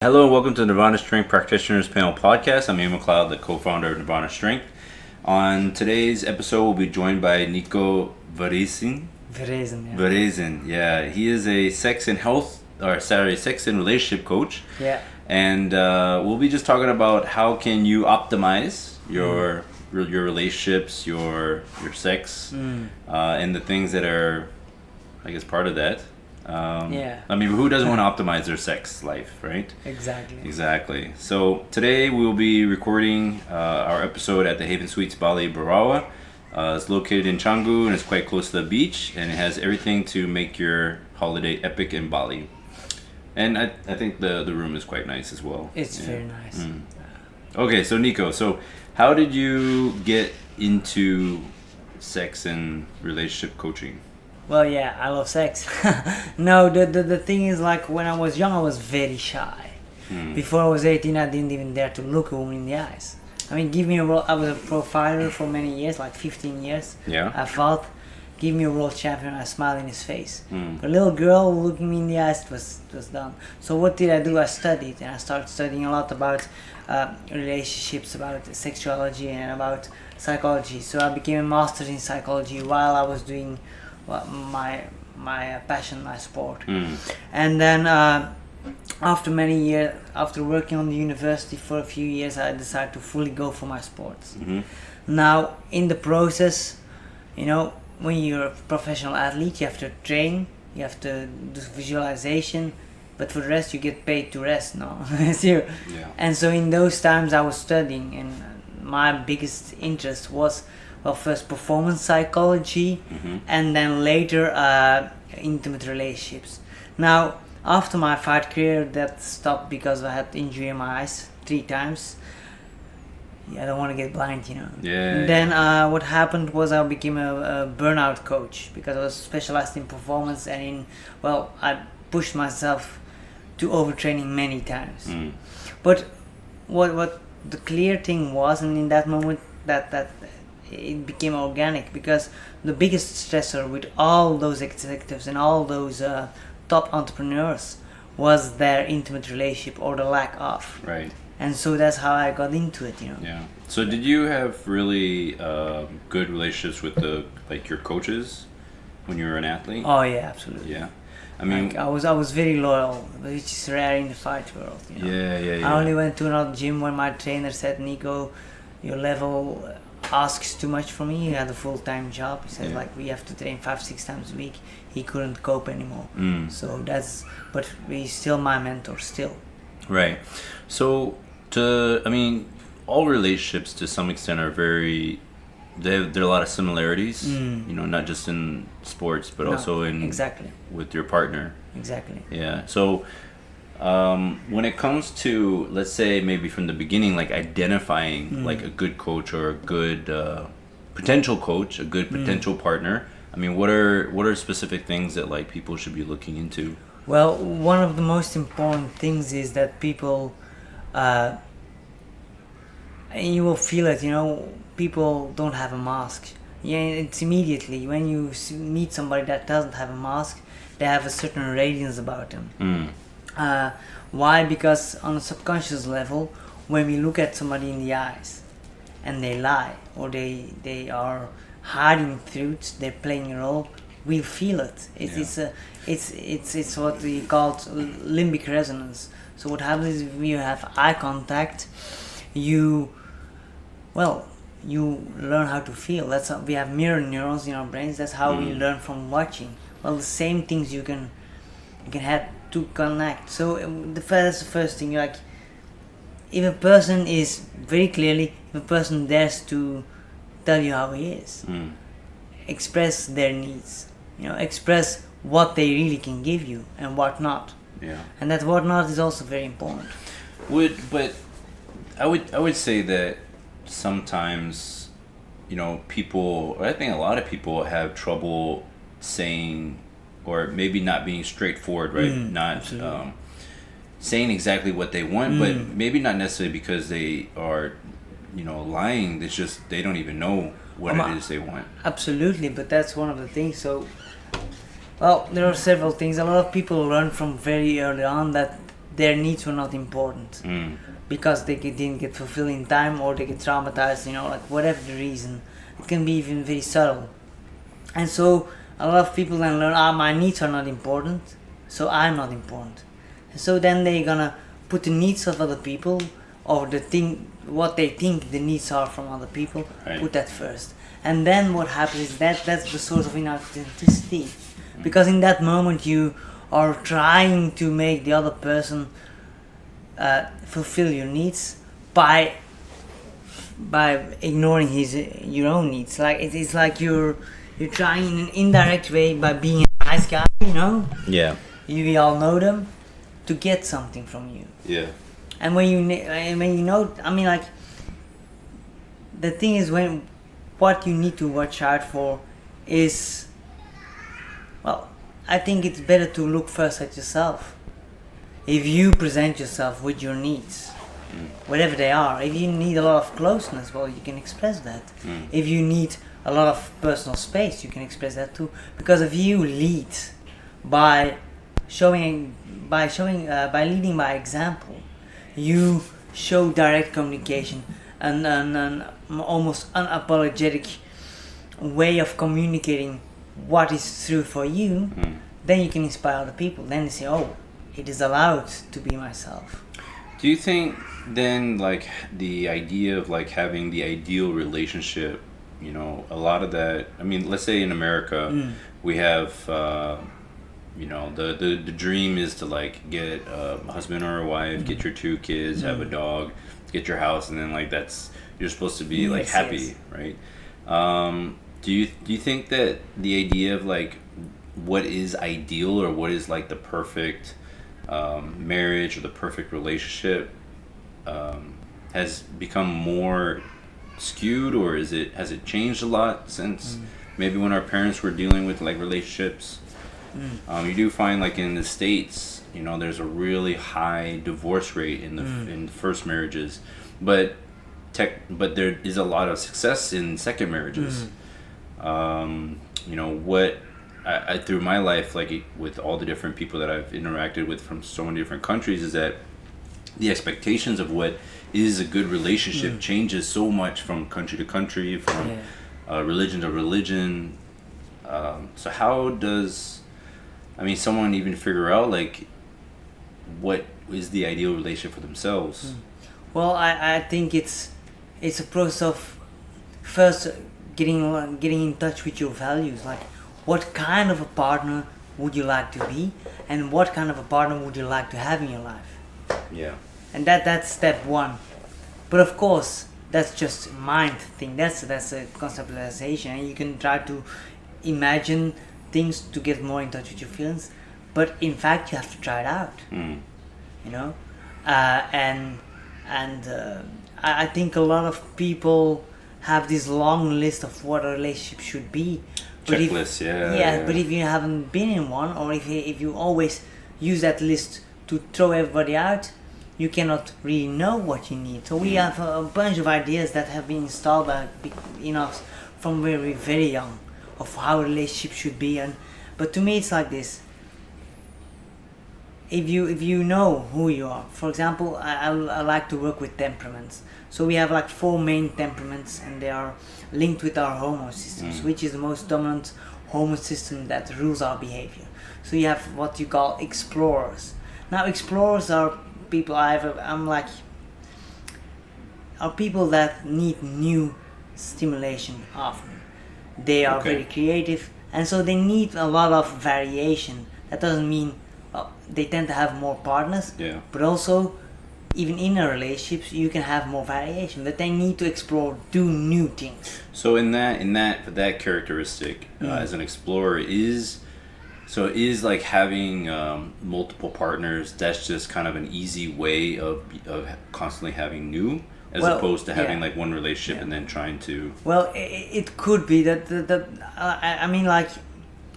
Hello and welcome to Nirvana Strength Practitioners Panel Podcast. I'm MacLeod, the co-founder of Nirvana Strength. On today's episode, we'll be joined by Nico Verresen. Verresen, yeah. He is a sex and relationship coach. Yeah. And we'll be just talking about how can you optimize your relationships, your sex, and the things that are, I guess, part of that. I mean, who doesn't want to optimize their sex life, right? Exactly. So today we'll be recording our episode at the Haven Suites BALI BERAWA. It's located in Canggu and it's quite close to the beach, and it has everything to make your holiday epic in Bali. And I think the room is quite nice as well. It's very nice. Okay, so Nico, how did you get into sex and relationship coaching? Well, yeah, I love sex. No, the thing is, like, when I was young, I was very shy. Before I was 18, I didn't even dare to look a woman in the eyes. I mean, give me a role. I was a profiler for many years, like 15 years. Yeah. I fought. Give me a world champion, I smiled in his face. A little girl looking me in the eyes, it was done. So what did I do? I studied, and I started studying a lot about relationships, about sexuality, and about psychology. So I became a master in psychology while I was doing my passion, my sport. And then after many years, after working on the university for a few years, I decided to fully go for my sports. Now, in the process, you know, when you're a professional athlete, you have to train, you have to do visualization, but for the rest you get paid to rest, no? And so in those times I was studying, and my biggest interest was, well, first performance psychology, and then later intimate relationships. Now, after my fight career, that stopped because I had injury in my eyes 3 times. I don't want to get blind, you know. Then what happened was I became a burnout coach because I was specialized in performance, and I pushed myself to overtraining many times. But what the clear thing was, and in that moment that it became organic, because the biggest stressor with all those executives and all those top entrepreneurs was their intimate relationship or the lack of. Right. And so that's how I got into it, you know. Yeah. So did you have really good relationships with your coaches when you were an athlete? Oh yeah, absolutely. Yeah. I mean, like, I was very loyal, which is rare in the fight world, you know. Yeah. I only went to another gym when my trainer said, "Nico, your level asks too much from me." He had a full-time job. He said, like, we have to train 5-6 times a week. He couldn't cope anymore. So but he's still my mentor still. Right. So all relationships to some extent are there are a lot of similarities, you know, not just in sports, but also with your partner. Exactly. Yeah. So when it comes to, let's say, maybe from the beginning, like identifying like a good coach or a good potential coach, a good potential partner, I mean, what are specific things that like people should be looking into? Well, one of the most important things is that people, and you will feel it, you know, people don't have a mask. Yeah, it's immediately when you meet somebody that doesn't have a mask, they have a certain radiance about them. Why? Because on a subconscious level, when we look at somebody in the eyes and they lie, or they are hiding truths, they're playing a role, we feel it. It's what we call limbic resonance. So what happens is when you have eye contact, you learn how to feel. That's how we have mirror neurons in our brains. That's how we learn from watching. Well, the same things you can have to connect. So that's the first thing. Like, if a person is very clearly, if a person dares to tell you how he is, express their needs, you know, express what they really can give you and what not. Yeah. And that what not is also very important. But I would say that sometimes, you know, people, or I think a lot of people have trouble saying, or maybe not being straightforward, right? Not saying exactly what they want, but maybe not necessarily because they are, you know, lying. It's just they don't even know what it is they want. Absolutely, but that's one of the things. So, well, there are several things. A lot of people learn from very early on that their needs were not important because they didn't get fulfilled in time, or they get traumatized, like whatever the reason. It can be even very subtle. And so a lot of people then learn, my needs are not important, so I'm not important. And so then they're gonna put the needs of other people, or what they think the needs are from other people, right. Put that first. And then what happens is that's the source of inauthenticity. Because in that moment you are trying to make the other person fulfill your needs by ignoring your own needs. Like it's like you're trying in an indirect way, by being a nice guy, Yeah. We all know them, to get something from you. Yeah. And when like, the thing is, what you need to watch out for is, well, I think it's better to look first at yourself. If you present yourself with your needs, whatever they are, if you need a lot of closeness, well, you can express that. If you need a lot of personal space, you can express that too. Because if you lead by leading by example, you show direct communication and an almost unapologetic way of communicating what is true for you, then you can inspire other people. Then they say, oh, it is allowed to be myself. Do you think then, like, the idea of like having the ideal relationship, a lot of that, I mean, let's say in America we have the dream is to like get a husband or a wife, get your 2 kids, have a dog, get your house, and then like you're supposed to be like happy, right? Do you think that the idea of like what is ideal, or what is like the perfect marriage or the perfect relationship has become more skewed, or has it changed a lot since maybe when our parents were dealing with like relationships? You do find like in the States, there's a really high divorce rate in the first marriages, but there is a lot of success in second marriages. What I through my life, like with all the different people that I've interacted with from so many different countries, is that the expectations of what is a good relationship changes so much from country to country, from religion to religion. So how does someone even figure out like what is the ideal relationship for themselves? Well, I think it's a process of first getting in touch with your values. Like, what kind of a partner would you like to be, and what kind of a partner would you like to have in your life? Yeah. And that's step one. But of course, that's just a mind thing. That's a conceptualization, and you can try to imagine things to get more in touch with your feelings. But in fact, you have to try it out. I think a lot of people have this long list of what a relationship should be. Checklist, But if you haven't been in one, or if you always use that list to throw everybody out, you cannot really know what you need. So we have a bunch of ideas that have been installed in us from very, very young, of how a relationship should be. But to me, it's like this. If you know who you are, for example, I like to work with temperaments. So we have like 4 main temperaments, and they are linked with our hormone systems, which is the most dominant hormone system that rules our behavior. So you have what you call explorers. Now, explorers are people are people that need new stimulation often. They are very creative, and so they need a lot of variation. That doesn't mean they tend to have more partners, but also even in a relationship you can have more variation, but they need to explore, do new things. So in that characteristic, as an explorer, is like having multiple partners, that's just kind of an easy way of constantly having new, as opposed to having like one relationship and then trying to... Well, it could be that like,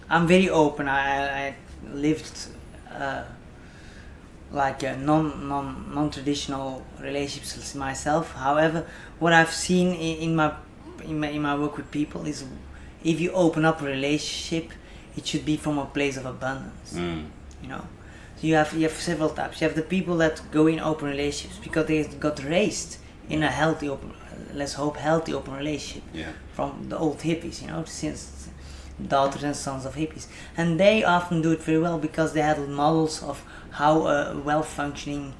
I'm very open. I lived like non-traditional relationships myself. However, what I've seen in my work with people is, if you open up a relationship, it should be from a place of abundance. So you have several types. You have the people that go in open relationships because they got raised in a healthy open, let's hope healthy open relationship, from the old hippies, since daughters and sons of hippies, and they often do it very well because they had models of how a well-functioning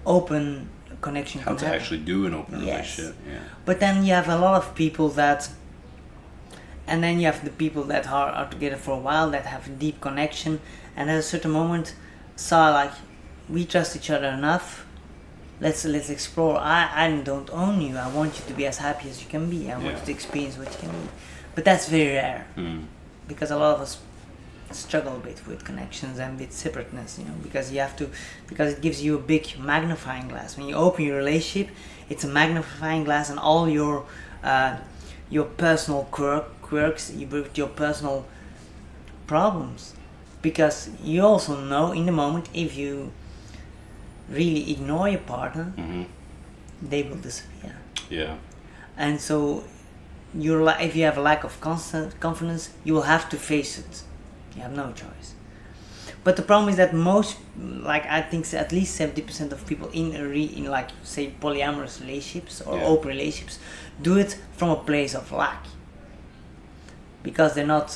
open connection how can to happen. actually do an open relationship. But then you have a lot of people that, and then you have the people that are together for a while, that have a deep connection, and at a certain moment saw like, we trust each other enough, let's explore. I don't own you, I want you to be as happy as you can be, I want you to experience what you can be. But that's very rare, because a lot of us struggle a bit with connections and with separateness, because because it gives you a big magnifying glass. When you open your relationship, it's a magnifying glass, and all your personal quirks, your personal problems, because you also know in the moment, if you really ignore your partner, they will disappear. And so if you have a lack of confidence, you will have to face it. You have no choice. But the problem is that most, I think at least 70% of people in say polyamorous relationships or open relationships do it from a place of lack, because they're not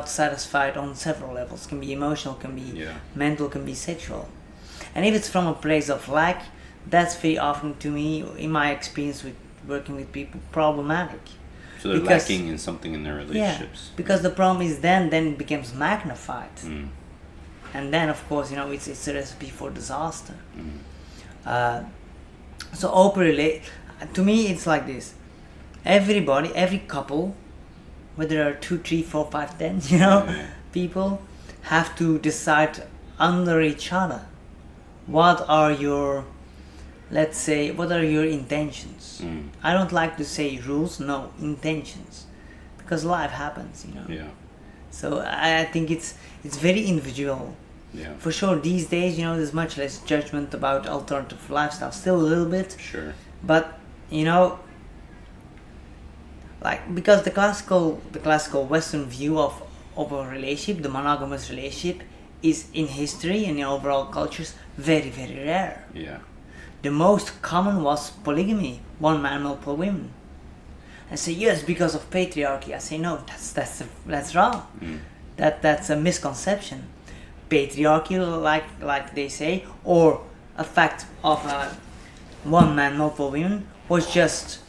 satisfied on several levels. Can be emotional, can be mental, can be sexual. And if it's from a place of lack, that's very often, to me, in my experience with working with people, problematic. So they're lacking in something in their relationships. Because the problem is then it becomes magnified. And then, of course, it's a recipe for disaster. So to me, it's like this. Every couple, whether there are 2, 3, 4, 5, 10, people have to decide under each other. What are your intentions? I don't like to say rules, no, intentions, because life happens, So I think it's very individual. For sure, these days, there's much less judgment about alternative lifestyle, still a little bit. Sure. But because the classical Western view of a relationship, the monogamous relationship, is in history and in overall cultures very, very rare. The most common was polygamy, one man, multiple women. I say yes because of patriarchy. I say no, that's wrong. That's a misconception. Patriarchy, like they say, or a fact of one man, multiple women, was just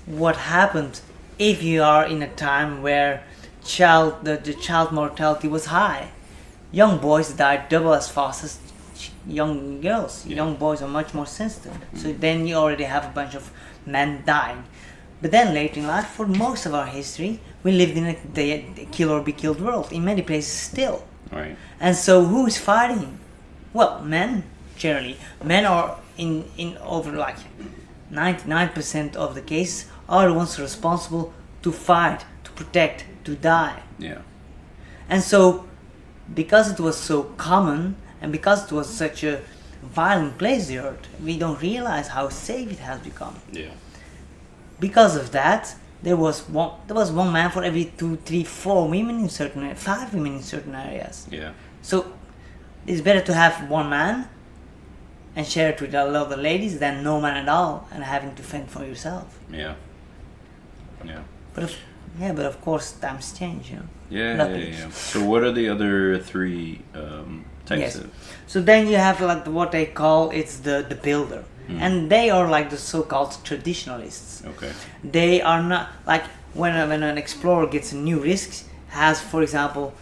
what happened if you are in a time where the child mortality was high. Young boys died double as fast as young girls. Young boys are much more sensitive. So then you already have a bunch of men dying. But then later in life, for most of our history, we lived in a kill or be killed world. In many places still. Right. And so who is fighting? Well, men, generally. Men are in over 99% of the cases are the ones responsible to fight, to protect, to die. And so, because it was so common, and because it was such a violent place, the earth, we don't realize how safe it has become. Because of that, there was one man for every 2, 3, 4 women in certain areas, 5 women in certain areas. So it's better to have one man and share it with a lot of the ladies than no man at all and having to fend for yourself. But of course times change, So what are the other 3 types of? So then you have what they call the builder. And they are like the so-called traditionalists. They are not when an explorer gets a new risk, has, for example,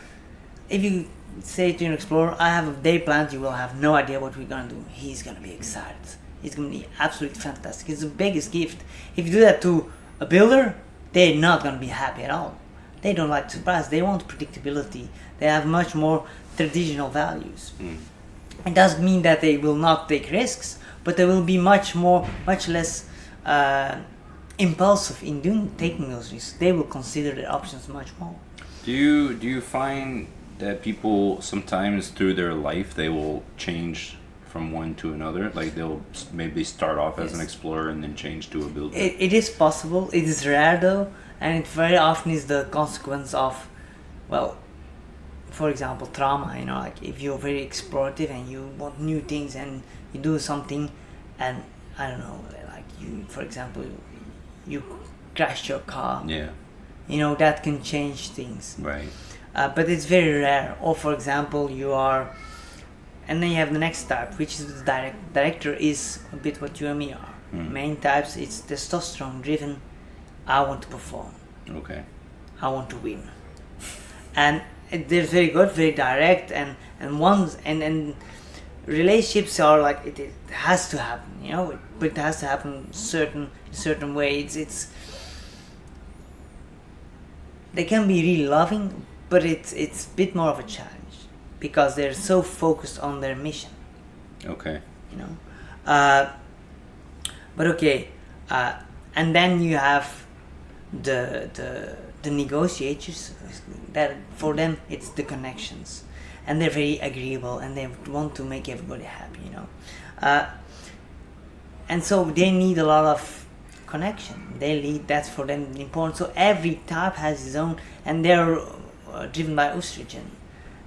if you say to an explorer, I have a day planned, you will have no idea what we're gonna do. He's gonna be excited. It's gonna be absolutely fantastic. It's the biggest gift. If you do that to a builder, they're not gonna be happy at all. They don't like surprise. They want predictability. They have much more traditional values. It doesn't mean that they will not take risks, but they will be much less impulsive in taking those risks. They will consider their options much more. Do you find that people sometimes through their life they will change from one to another? Like they'll maybe start off as an explorer and then change to a builder? It is possible. It is rare though, and it very often is the consequence of, for example, trauma, you know, like if you're very explorative and you want new things and you do something and I don't know, like you, for example, you crashed your car, Yeah. you know, that can change things. Right. But it's very rare. Or for example, you are, and then you have the next type, which is the director is a bit what you and me are. Main types, it's testosterone driven. I want to perform. Okay. I want to win. And they're very good, very direct, and relationships are like it has to happen, you know, but it has to happen certain way. It's they can be really loving, but it's a bit more of a challenge because they're so focused on their mission. Okay. You know, but okay, and then you have the negotiators. That for them it's the connections, and they're very agreeable and they want to make everybody happy. You know, and so they need a lot of connection. That's for them important. So every type has his own, and they're driven by estrogen.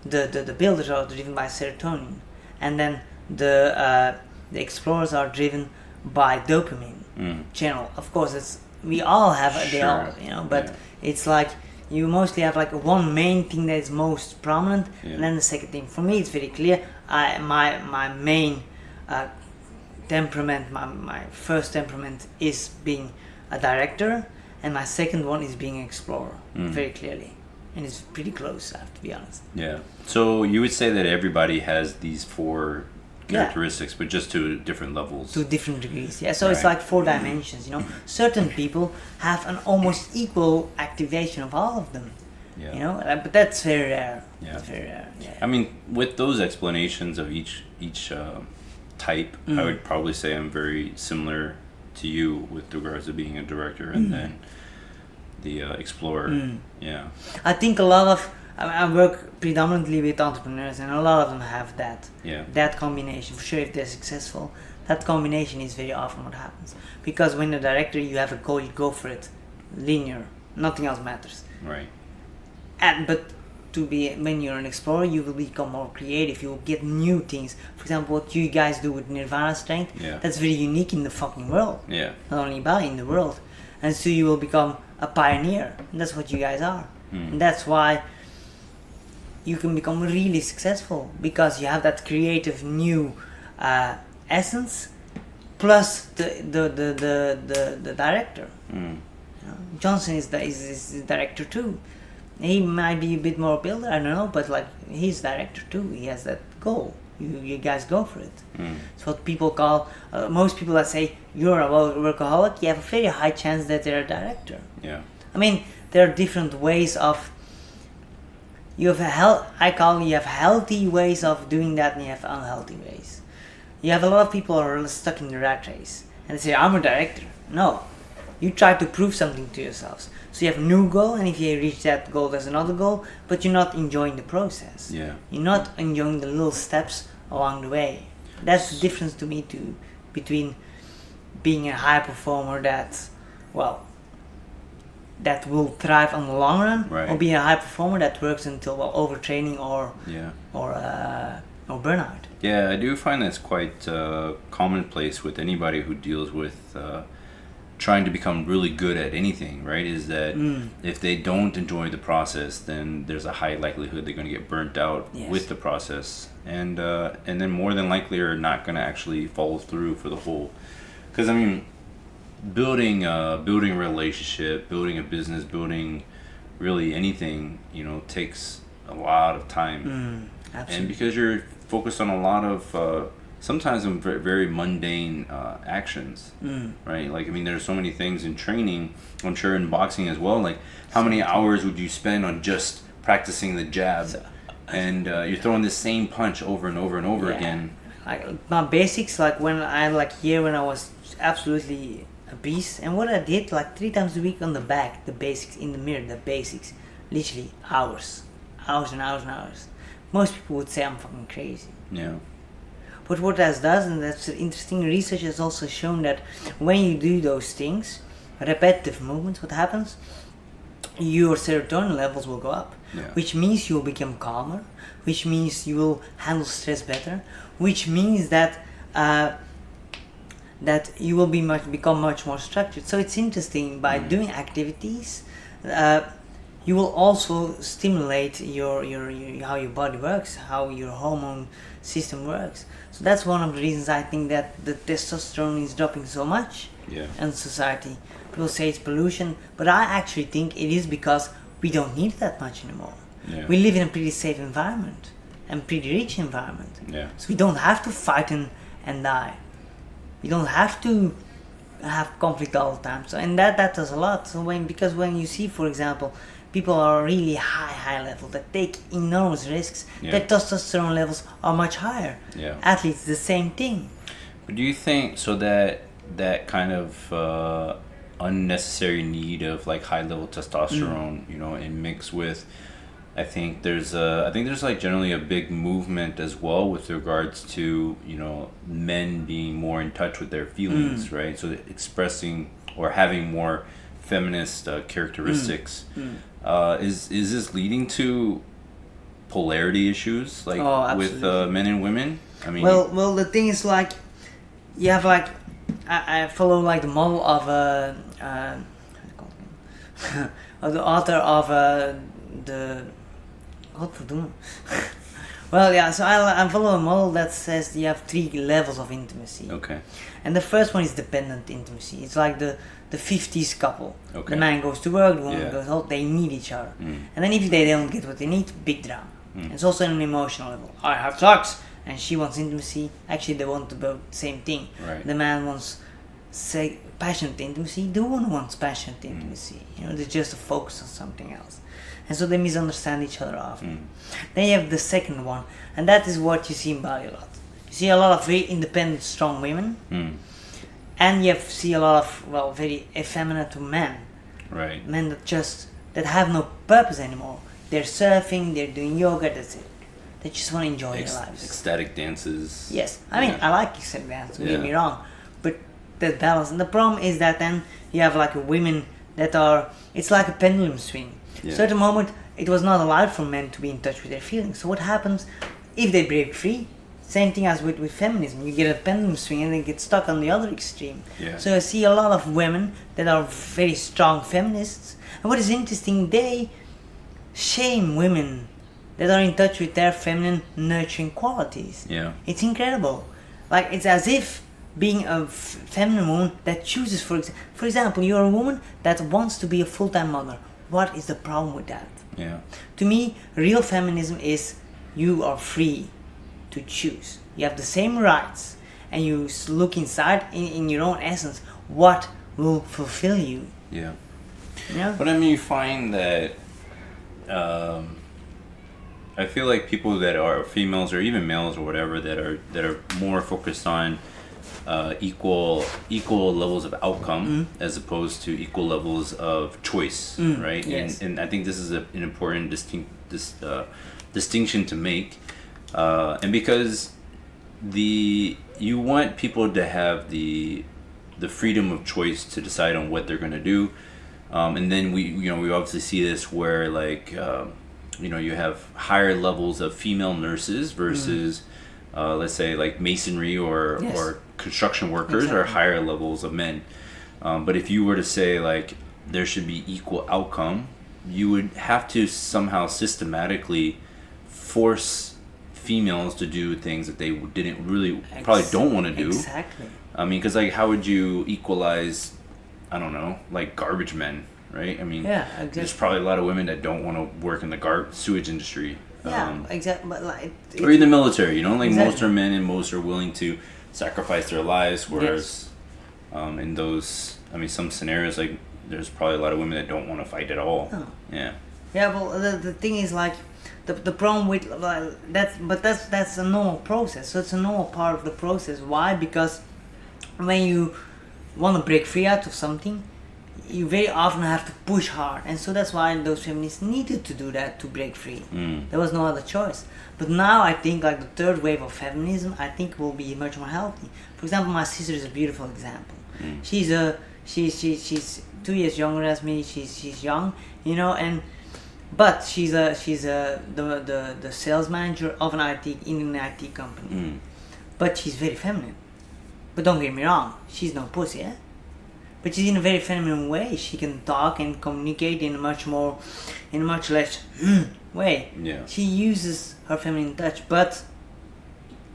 The builders are driven by serotonin, and then the explorers are driven by dopamine channel. Of course, we all have they all, you know, but it's like you mostly have like one main thing that is most prominent, and then the second thing. For me, it's very clear. My main temperament, my first temperament is being a director, and my second one is being an explorer, very clearly, and it's pretty close. I have to be honest. Yeah. So you would say that everybody has these 4 characteristics, but just to different levels. To different degrees, yeah. So it's like 4 dimensions, you know. Certain people have an almost equal activation of all of them, you know. But that's very rare. Yeah. That's very rare. Yeah. I mean, with those explanations of each type, I would probably say I'm very similar to you with regards to being a director and then the explorer. Yeah. I think a lot of I work predominantly with entrepreneurs, and a lot of them have that. Yeah. That combination, for sure, if they're successful, that combination is very often what happens. Because when you're a director, you have a goal, you go for it, linear, nothing else matters. Right. But when you're an explorer, you will become more creative. You will get new things. For example, what you guys do with Nirvana Strength, that's very unique in the fucking world. Yeah. Not only BALI, in the world. And so you will become a pioneer. And that's what you guys are. And that's why you can become really successful, because you have that creative new essence, plus the director. You know, Johnson is the director too. He might be a bit more builder, I don't know, but like he's director too. He has that goal. You guys go for it. It's what people call most people that say you're a workaholic. You have a very high chance that they're a director. Yeah. I mean, there are different ways of. You have you have healthy ways of doing that, and you have unhealthy ways. You have a lot of people who are stuck in the rat race, and they say, "I'm a director." No, you try to prove something to yourselves. So you have a new goal, and if you reach that goal, there's another goal, but you're not enjoying the process. Yeah. You're not enjoying the little steps along the way. That's the difference to me between being a high performer that will thrive on the long run, right, or be a high performer that works until overtraining or burnout. Yeah, I do find that's quite commonplace with anybody who deals with trying to become really good at anything, right? Is that if they don't enjoy the process, then there's a high likelihood they're going to get burnt out with the process, and then more than likely are not going to actually follow through for the whole. Because I mean, building a relationship, building a business, building really anything, you know, takes a lot of time. And because you're focused on a lot of sometimes very, very mundane actions, right? Like, I mean, there's so many things in training, I'm sure in boxing as well, like how many hours would you spend on just practicing the jab, and you're throwing the same punch over and over and over again. Like my basics, like when I was absolutely a beast, and what I did like 3 times a week on the back, the basics in the mirror, the basics, literally hours and hours and hours. Most people would say I'm fucking crazy. Yeah. But what that does, and that's interesting, research has also shown that when you do those things, repetitive movements, what happens? your serotonin levels will go up, Yeah. which means you will become calmer, which means you will handle stress better, which means that that you will become much more structured. So it's interesting, by doing activities, you will also stimulate your how your body works, how your hormone system works. So that's one of the reasons I think that the testosterone is dropping so much in society. People say it's pollution, but I actually think it is because we don't need that much anymore. Yeah. We live in a pretty safe environment and pretty rich environment. Yeah. So we don't have to fight and die. We don't have to have conflict all the time. So and that does a lot. So because when you see, for example, people are really high level that take enormous risks, their testosterone levels are much higher. Yeah. Athletes, the same thing. But do you think so that kind of unnecessary need of like high level testosterone, you know, and mixed with, I think there's like generally a big movement as well with regards to, you know, men being more in touch with their feelings, right? So expressing or having more feminist characteristics. Is this leading to polarity issues like with men and women? I mean, well, the thing is, like, you have like I follow like the model of of the author of the Godverdomme. Well, yeah. So I follow a model that says you have 3 levels of intimacy. Okay. And the first one is dependent intimacy. It's like the 50s couple. Okay. The man goes to work, the woman goes home. They need each other. And then if they don't get what they need, big drama. It's also on an emotional level. I have sex, and she wants intimacy. Actually, they want the same thing. Right. The man wants passionate intimacy. The woman wants passionate intimacy. You know, they just focus on something else. And so they misunderstand each other often. Then you have the second one, and that is what you see in BALI a lot. You see a lot of very independent, strong women, and you see a lot of very effeminate men. Right. Men that have no purpose anymore. They're surfing, they're doing yoga. That's it. They just want to enjoy their lives. Ecstatic dances. Yes, I mean I like ecstatic dance. Don't get me wrong, but the balance. And the problem is that then you have like women that are. It's like a pendulum swing. Yeah. So at the moment, it was not allowed for men to be in touch with their feelings. So what happens if they break free? Same thing as with feminism. You get a pendulum swing and they get stuck on the other extreme. Yeah. So I see a lot of women that are very strong feminists. And what is interesting, they shame women that are in touch with their feminine nurturing qualities. Yeah. It's incredible. Like, it's as if being a feminine woman that chooses, for example, you're a woman that wants to be a full-time mother. What is the problem with that? Yeah. To me, real feminism is you are free to choose. You have the same rights, and you look inside in your own essence what will fulfill you. Yeah. Yeah. But I mean, you find that I feel like people that are females or even males or whatever that are more focused on equal levels of outcome as opposed to equal levels of choice, right? Yes. And I think this is an important distinction to make, and because you want people to have the freedom of choice to decide on what they're going to do, and then we obviously see this where like you have higher levels of female nurses versus let's say like masonry or construction workers are higher levels of men. But if you were to say like there should be equal outcome, you would have to somehow systematically force females to do things that they didn't really probably don't want to do. Exactly. I mean, because like how would you equalize, I don't know, like garbage men, right? I mean, exactly. There's probably a lot of women that don't want to work in the sewage industry. Exactly. But like, or in the military, like exactly. most are men and most are willing to sacrifice their lives, whereas in those, I mean, some scenarios, like there's probably a lot of women that don't want to fight at all. Oh. Yeah. Yeah, well, the thing is like the problem with that's a normal process. So it's a normal part of the process. Why? Because when you want to break free out of something, you very often have to push hard, and so that's why those feminists needed to do that to break free. There was no other choice. But now I think like the third wave of feminism, I think will be much more healthy. For example, my sister is a beautiful example. She's 2 years younger as me. She's young, you know, and but she's the sales manager of an in an IT company. But she's very feminine. But don't get me wrong, she's no pussy, eh? But she's in a very feminine way. She can talk and communicate in a much less way. Yeah. She uses her feminine touch, but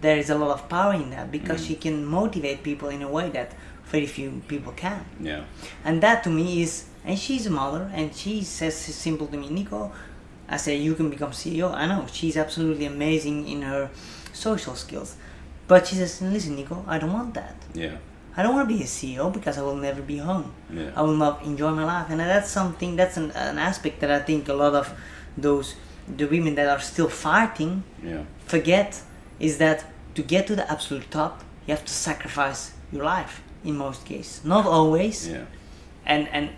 there is a lot of power in that because she can motivate people in a way that very few people can. Yeah. And that to me is, and she's a mother, and she says simple to me, Nico, I say you can become CEO. I know she's absolutely amazing in her social skills, but she says, listen, Nico, I don't want that. Yeah. I don't want to be a CEO because I will never be home. Yeah. I will not enjoy my life, and that's an aspect that I think a lot of the women that are still fighting forget, is that to get to the absolute top, you have to sacrifice your life in most cases. Not always. Yeah. And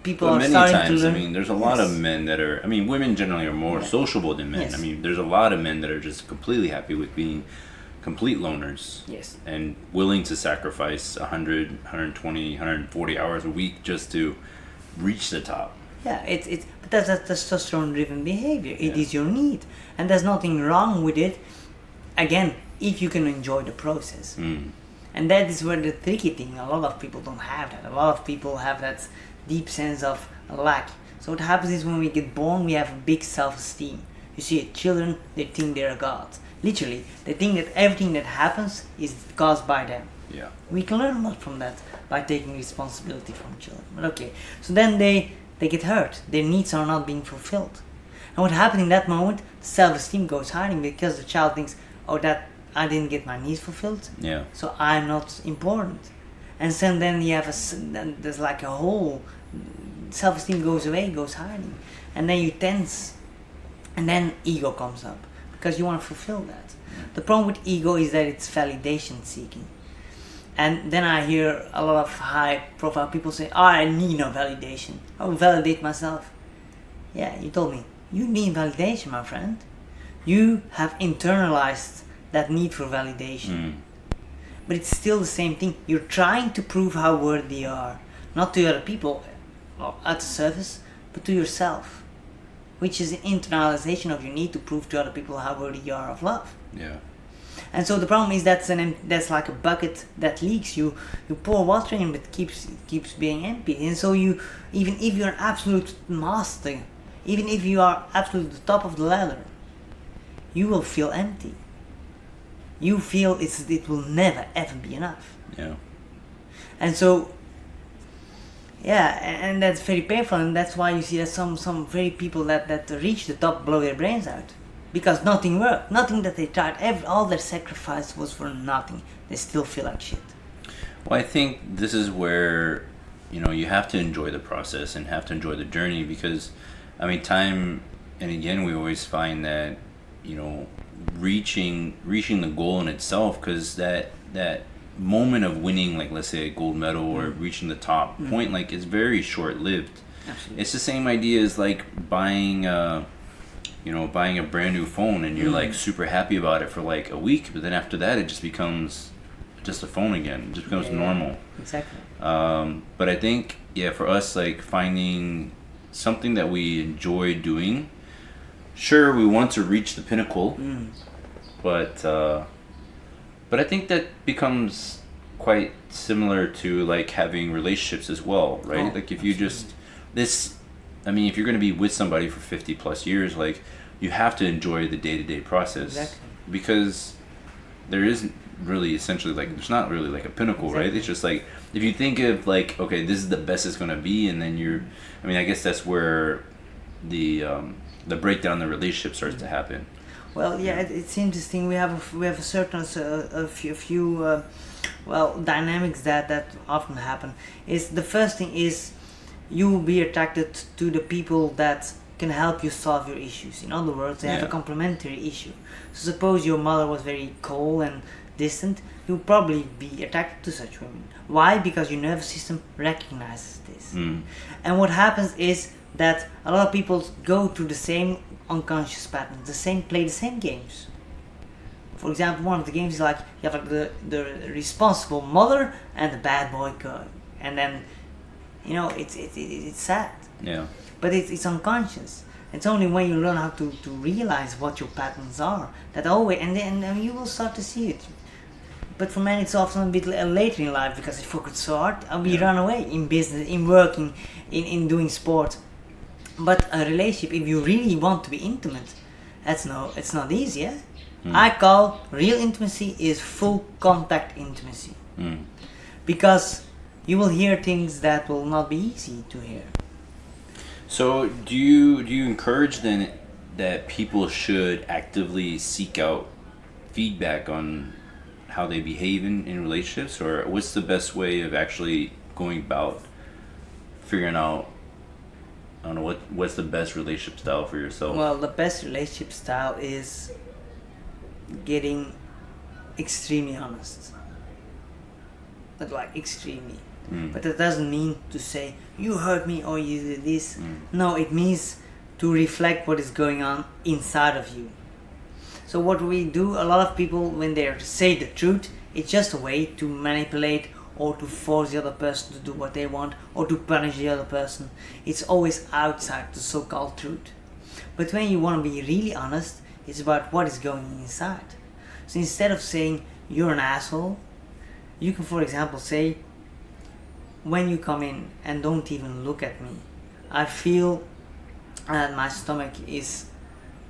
people but are many starting times, to learn. I mean, there's a lot of men that are. I mean, women generally are more sociable than men. Yes. I mean, there's a lot of men that are just completely happy with being complete loners. Yes. And willing to sacrifice 100, 120, 140 hours a week just to reach the top. Yeah, but that's testosterone-driven behavior. It is your need, and there's nothing wrong with it. Again, if you can enjoy the process. And that is where the tricky thing, a lot of people don't have that. A lot of people have that deep sense of lack. So what happens is when we get born, we have a big self-esteem. You see, children, they think they're gods. Literally, they think that everything that happens is caused by them. Yeah. We can learn a lot from that by taking responsibility from children. But okay, so then they get hurt. Their needs are not being fulfilled. And what happens in that moment, self-esteem goes hiding because the child thinks, oh, that I didn't get my needs fulfilled, so I'm not important. And so then you have there's like a whole, self-esteem goes away, goes hiding. And then you tense, and then ego comes up because you want to fulfill that. The problem with ego is that it's validation seeking. And then I hear a lot of high profile people say, oh, I need no validation. I will validate myself. Yeah, you told me. You need validation, my friend. You have internalized that need for validation. But it's still the same thing. You're trying to prove how worthy you are. Not to other people at the surface, but to yourself. Which is an internalization of your need to prove to other people how worthy you are of love. Yeah. And so the problem is that's like a bucket that leaks. You pour water in, but keeps being empty. And so you, even if you're an absolute master, even if you are absolutely the top of the ladder, you will feel empty. You feel it will never ever be enough. Yeah. And so, and that's very painful, and that's why you see that some very people that reach the top blow their brains out. Because nothing worked. Nothing that they tried. All their sacrifice was for nothing. They still feel like shit. Well, I think this is where, you have to enjoy the process and have to enjoy the journey because, I mean, time and again, we always find that, reaching the goal in itself, because that moment of winning, like let's say a gold medal or reaching the top point, like it's very short-lived. Absolutely. It's the same idea as like buying a brand new phone and you're like super happy about it for like a week, but then after that it just becomes just a phone again. It just becomes normal. Exactly. But I think for us, like finding something that we enjoy doing. Sure, we want to reach the pinnacle, but I think that becomes quite similar to like having relationships as well, right? Like if you if you're going to be with somebody for 50 plus years, like you have to enjoy the day-to-day process because there isn't really essentially like, there's not really like a pinnacle, right? It's just like, if you think of like, okay, this is the best it's going to be. And then I guess that's where the breakdown in the relationship starts to happen. Well, it's interesting. We have a certain a few dynamics that often happen. Is the first thing is you will be attracted to the people that can help you solve your issues. In other words, they have a complementary issue. So suppose your mother was very cold and distant, you'll probably be attracted to such women. Why? Because your nervous system recognizes this. And what happens is that a lot of people go through the same unconscious patterns, play the same games. For example, one of the games is like you have like the responsible mother and the bad boy girl, and then You know, it's sad. Yeah. But it's unconscious. It's only when you learn how to realize what your patterns are that always, and then you will start to see it. But for men, it's often a bit later in life because they focus so hard. We run away in business, in working, in doing sport. But a relationship, if you really want to be intimate, it's not easy. Yeah? I call real intimacy is full contact intimacy, because you will hear things that will not be easy to hear. So do you encourage then that people should actively seek out feedback on how they behave in relationships, or what's the best way of actually going about figuring out, I don't know, what's the best relationship style for yourself? Well, the best relationship style is getting extremely honest. But like extremely. But that doesn't mean to say you hurt me or you did this. No, it means to reflect what is going on inside of you. So what we do, a lot of people, when they say the truth, it's just a way to manipulate or to force the other person to do what they want or to punish the other person. It's always outside the so-called truth. But when you want to be really honest, it's about what is going inside. So instead of saying you're an asshole, you can, for example, say, when you come in and don't even look at me, I feel that my stomach is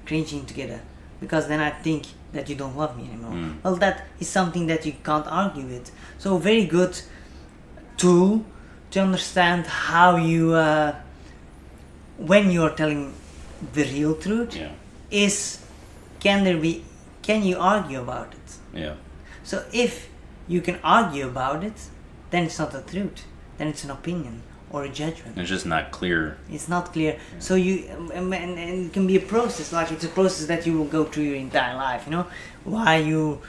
cringing together, because then I think that you don't love me anymore. Well, that is something that you can't argue with. So a very good tool to understand how you, when you are telling the real truth, is can you argue about it? Yeah. So if you can argue about it, then it's not the truth. Then it's an opinion or a judgment. It's just not clear. It's not clear. So you, and it can be a process. Like it's a process that you will go through your entire life. You know,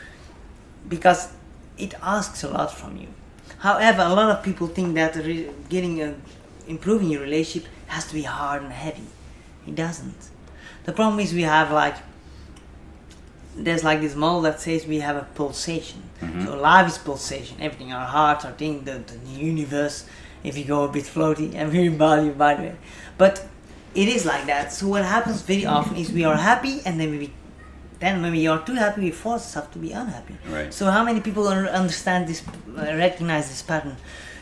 because it asks a lot from you. However, a lot of people think that improving your relationship has to be hard and heavy. It doesn't. The problem is there's like this model that says we have a pulsation. So life is pulsation. Everything, our hearts, our thing, the universe. If you go a bit floaty, and we're in BALI, by the way. But it is like that. So what happens very often is we are happy, and then when we are too happy, we force ourselves to be unhappy. Right. So how many people understand this, recognize this pattern?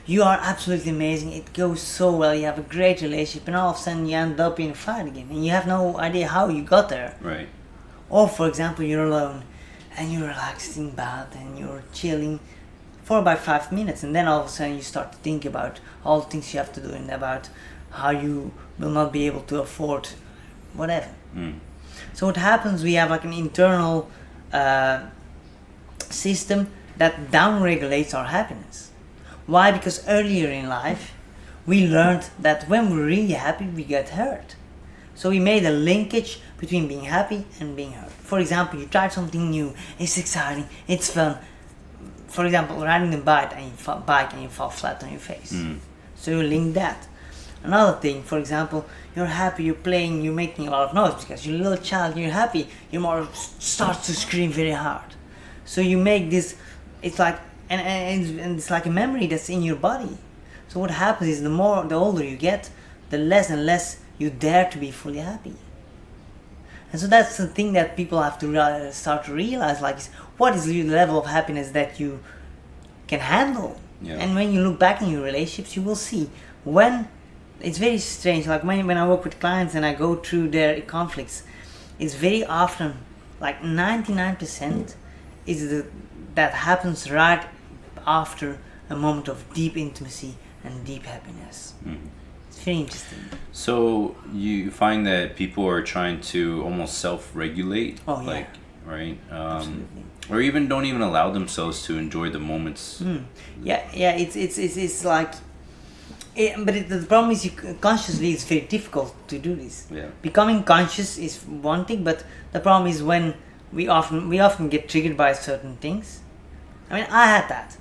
You are absolutely amazing. It goes so well. You have a great relationship, and all of a sudden you end up in a fight again, and you have no idea how you got there. Right. Or for example, you're alone and you're relaxed in bath and you're chilling for about 5 minutes, and then all of a sudden you start to think about all the things you have to do and about how you will not be able to afford whatever. So what happens, we have like an internal system that down-regulates our happiness. Why? Because earlier in life we learned that when we're really happy we get hurt. So we made a linkage between being happy and being hurt. For example, you tried something new, it's exciting, it's fun. For example, riding the bike and you fall flat on your face. So you link that. Another thing, for example, you're happy, you're playing, you're making a lot of noise because you're a little child, you're happy, you more start to scream very hard. So you make this, it's like, and it's like a memory that's in your body. So what happens is the older you get, the less and less you dare to be fully happy. And so that's the thing that people have to start to realize, like, what is the level of happiness that you can handle? And when you look back in your relationships, you will see when it's very strange. Like when I work with clients and I go through their conflicts, it's very often like 99% is that happens right after a moment of deep intimacy and deep happiness. It's very interesting. So you find that people are trying to almost self-regulate, right? Absolutely. Or even don't even allow themselves to enjoy the moments. It's like, the problem is consciously it's very difficult to do this. Becoming conscious is one thing, but the problem is when we often get triggered by certain things. I mean, I had that.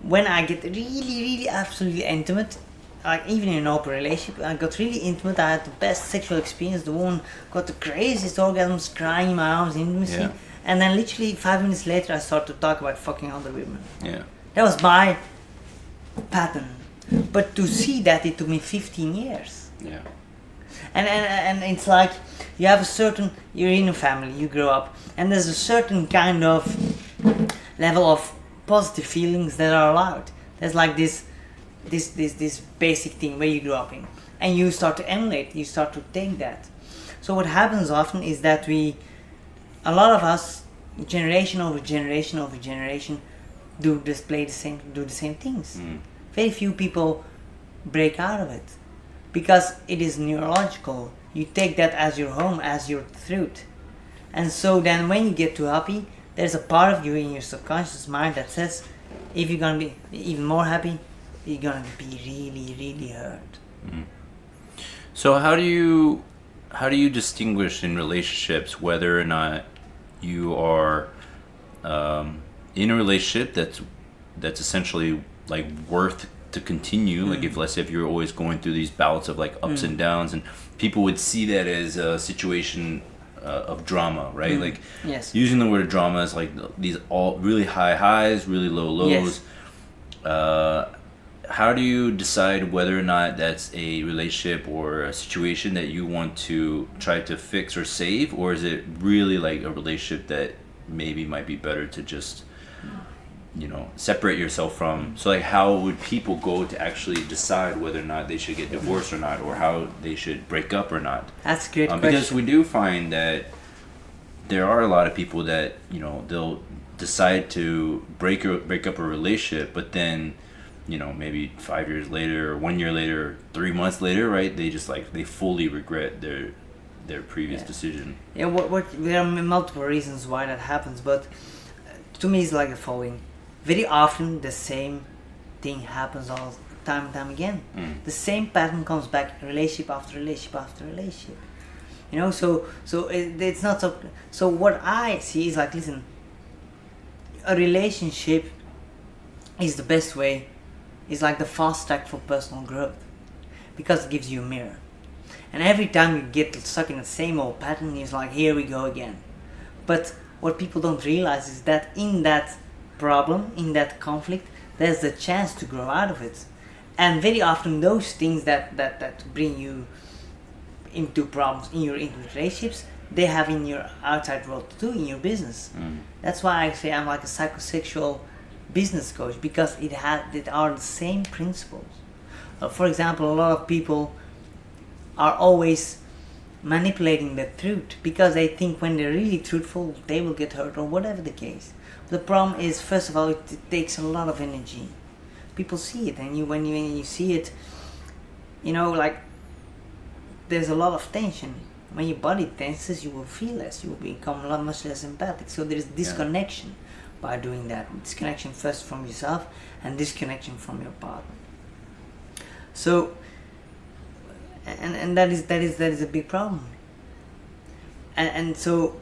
When I get really absolutely intimate, like even in an open relationship, I got really intimate. I had the best sexual experience. The woman got the craziest orgasms, crying in my arms, intimacy. And then literally 5 minutes later, I started to talk about fucking other women. That was my pattern. But to see that, it took me 15 years. Yeah. And it's like you have a certain, you're in a family, you grow up, and there's a certain kind of level of positive feelings that are allowed. There's like this basic thing where you grew up in, and you start to emulate, you start to take that. So what happens often is that a lot of us, generation over generation over generation, do the same things. Very few people break out of it, because it is neurological. You take that as your home, as your truth. And so then when you get too happy, there's a part of you in your subconscious mind that says, if you're gonna be even more happy, you're gonna be really, really hurt. So how do you distinguish in relationships whether or not you are in a relationship that's essentially like worth to continue? Like if, let's say, if you're always going through these bouts of like ups and downs, and people would see that as a situation of drama, right? Like Yes. using the word drama is like these all really high highs, really low lows. How do you decide whether or not that's a relationship or a situation that you want to try to fix or save, or is it really like a relationship that maybe might be better to just, you know, separate yourself from? So like, how would people go to actually decide whether or not they should get divorced or not, or how they should break up or not? That's a great question. Because we do find that there are a lot of people that, you know, they'll decide to break up a relationship, but then, you know, maybe 5 years later or 1 year later or 3 months later, right, they just like, they fully regret their previous decision. Yeah, there are multiple reasons why that happens, but to me it's like the following. Very often the same thing happens all time and time again. The same pattern comes back, relationship after relationship after relationship. You know, so it's not so. So what I see is like, listen, a relationship is the best way. It's like the fast track for personal growth, because it gives you a mirror. And every time you get stuck in the same old pattern, it's like, here we go again. But what people don't realize is that in that problem, in that conflict, there's the chance to grow out of it. And very often those things that bring you into problems in your intimate relationships, they have in your outside world too, in your business. That's why I say I'm like a psychosexual business coach, because it are the same principles. For example, a lot of people are always manipulating the truth because they think when they're really truthful they will get hurt, or whatever the case. The problem is, first of all, it takes a lot of energy. People see it, and when you see it, you know, like, there's a lot of tension. When your body tenses, you will feel less, you will become much less empathic. So there is disconnection by doing that. Disconnection first from yourself, and disconnection from your partner. So and that is a big problem. And so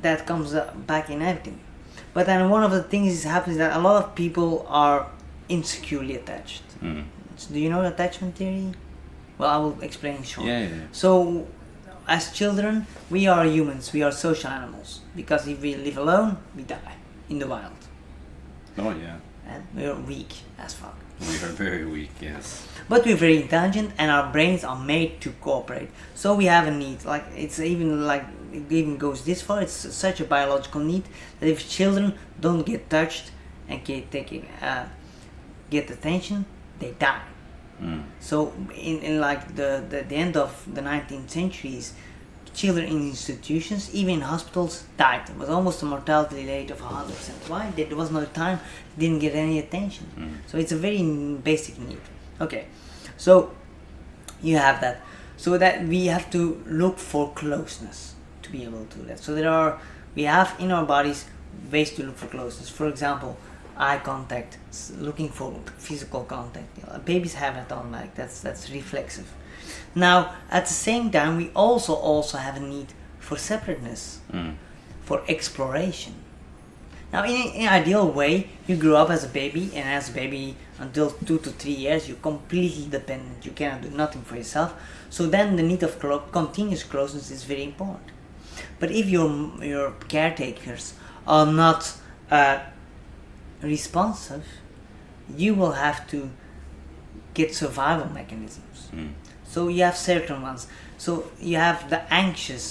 that comes back in everything. But then one of the things that happens is that a lot of people are insecurely attached. So do you know attachment theory? Well, I will explain short. Yeah. So as children, we are humans, we are social animals, because if we live alone, we die in the wild. Oh yeah. And we're weak as fuck. We are very weak, yes. But we're very intelligent, and our brains are made to cooperate. So we have a need. Like, it even goes this far. It's such a biological need that if children don't get touched and get attention, they die. So in like the end of the 19th centuries, children in institutions, even in hospitals, died. It was almost a mortality rate of 100%. Why? There was no time, didn't get any attention. So it's a very basic need. Okay, so you have that. So that we have to look for closeness to be able to do that. So we have in our bodies ways to look for closeness. For example, eye contact, looking for physical contact. Babies have that automatic. That's reflexive. Now, at the same time, we also have a need for separateness, for exploration. Now, in an ideal way, you grow up as a baby, and as a baby, until 2 to 3 years, you're completely dependent. You cannot do nothing for yourself. So then the need of continuous closeness is very important. But if your caretakers are not responsive, you will have to get survival mechanisms. So you have certain ones. So you have the anxious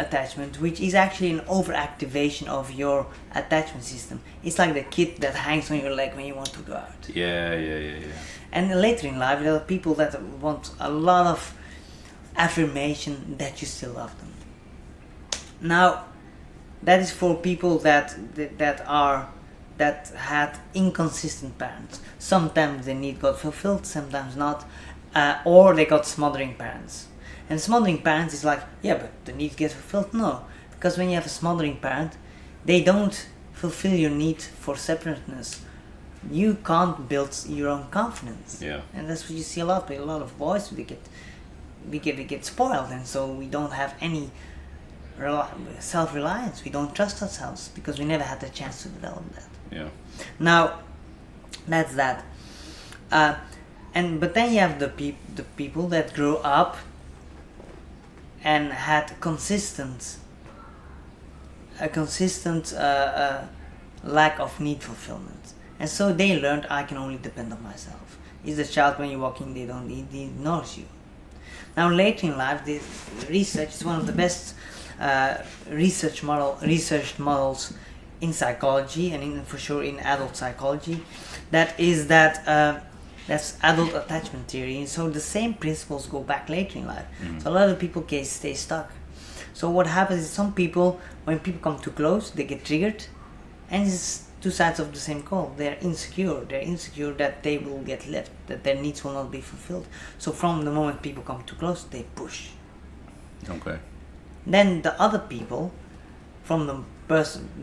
attachment, which is actually an overactivation of your attachment system. It's like the kid that hangs on your leg when you want to go out. Yeah. And later in life, there are people that want a lot of affirmation that you still love them. Now, that is for people that had inconsistent parents. Sometimes the need got fulfilled, sometimes not, or they got smothering parents. And smothering parents is like, yeah, but the need gets fulfilled. No, because when you have a smothering parent, they don't fulfill your need for separateness. You can't build your own confidence. Yeah. And that's what you see a lot. With a lot of boys, we get spoiled, and so we don't have any self-reliance. We don't trust ourselves because we never had the chance to develop that. Yeah. Now, that's that. But then you have the people that grow up and had a consistent lack of need fulfillment, and so they learned, I can only depend on myself. Is the child, when you're walking, they ignores you. Now later in life, the research is one of the best researched models in psychology, and for sure in adult psychology. That's adult attachment theory, and so the same principles go back later in life. So a lot of people can stay stuck. So what happens is, some people, when people come too close, they get triggered, and it's two sides of the same coin. They're insecure that they will get left, that their needs will not be fulfilled. So from the moment people come too close, they push. Okay. Then the other people, from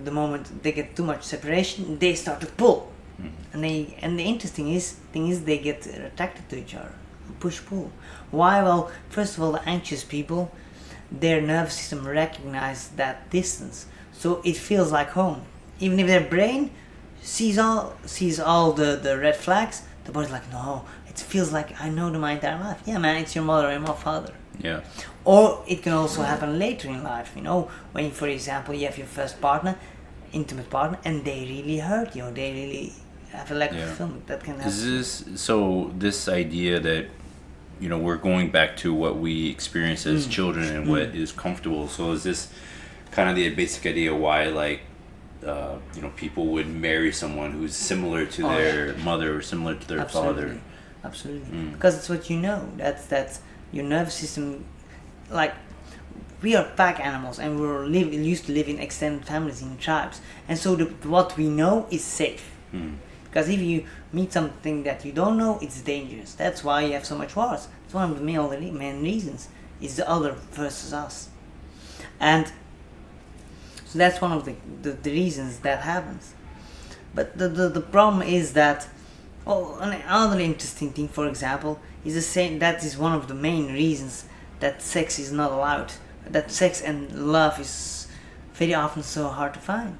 the moment they get too much separation, they start to pull. And the interesting thing is they get attracted to each other, push-pull. Why? Well, first of all, the anxious people, their nervous system recognizes that distance, so it feels like home. Even if their brain sees all the red flags, the body's like, no, it feels like I know them my entire life. Yeah, man, it's your mother and my father. Yeah. Or it can also happen later in life. When, for example, you have your first partner, intimate partner, and they really hurt you. They really have a lack of fulfillment. That can happen. This idea that, we're going back to what we experience as children and what is comfortable. So is this kind of the basic idea why, like, people would marry someone who's similar to their mother or similar to their father? Absolutely. Because it's what you know. That's your nervous system. Like, we are pack animals, and we used to live in extended families, in tribes, and so what we know is safe. Because if you meet something that you don't know, it's dangerous. That's why you have so much wars. It's one of the main reasons. Is the other versus us, and so that's one of the reasons that happens. But the problem is that, another interesting thing, for example, is the same. That is one of the main reasons that sex is not allowed. That sex and love is very often so hard to find.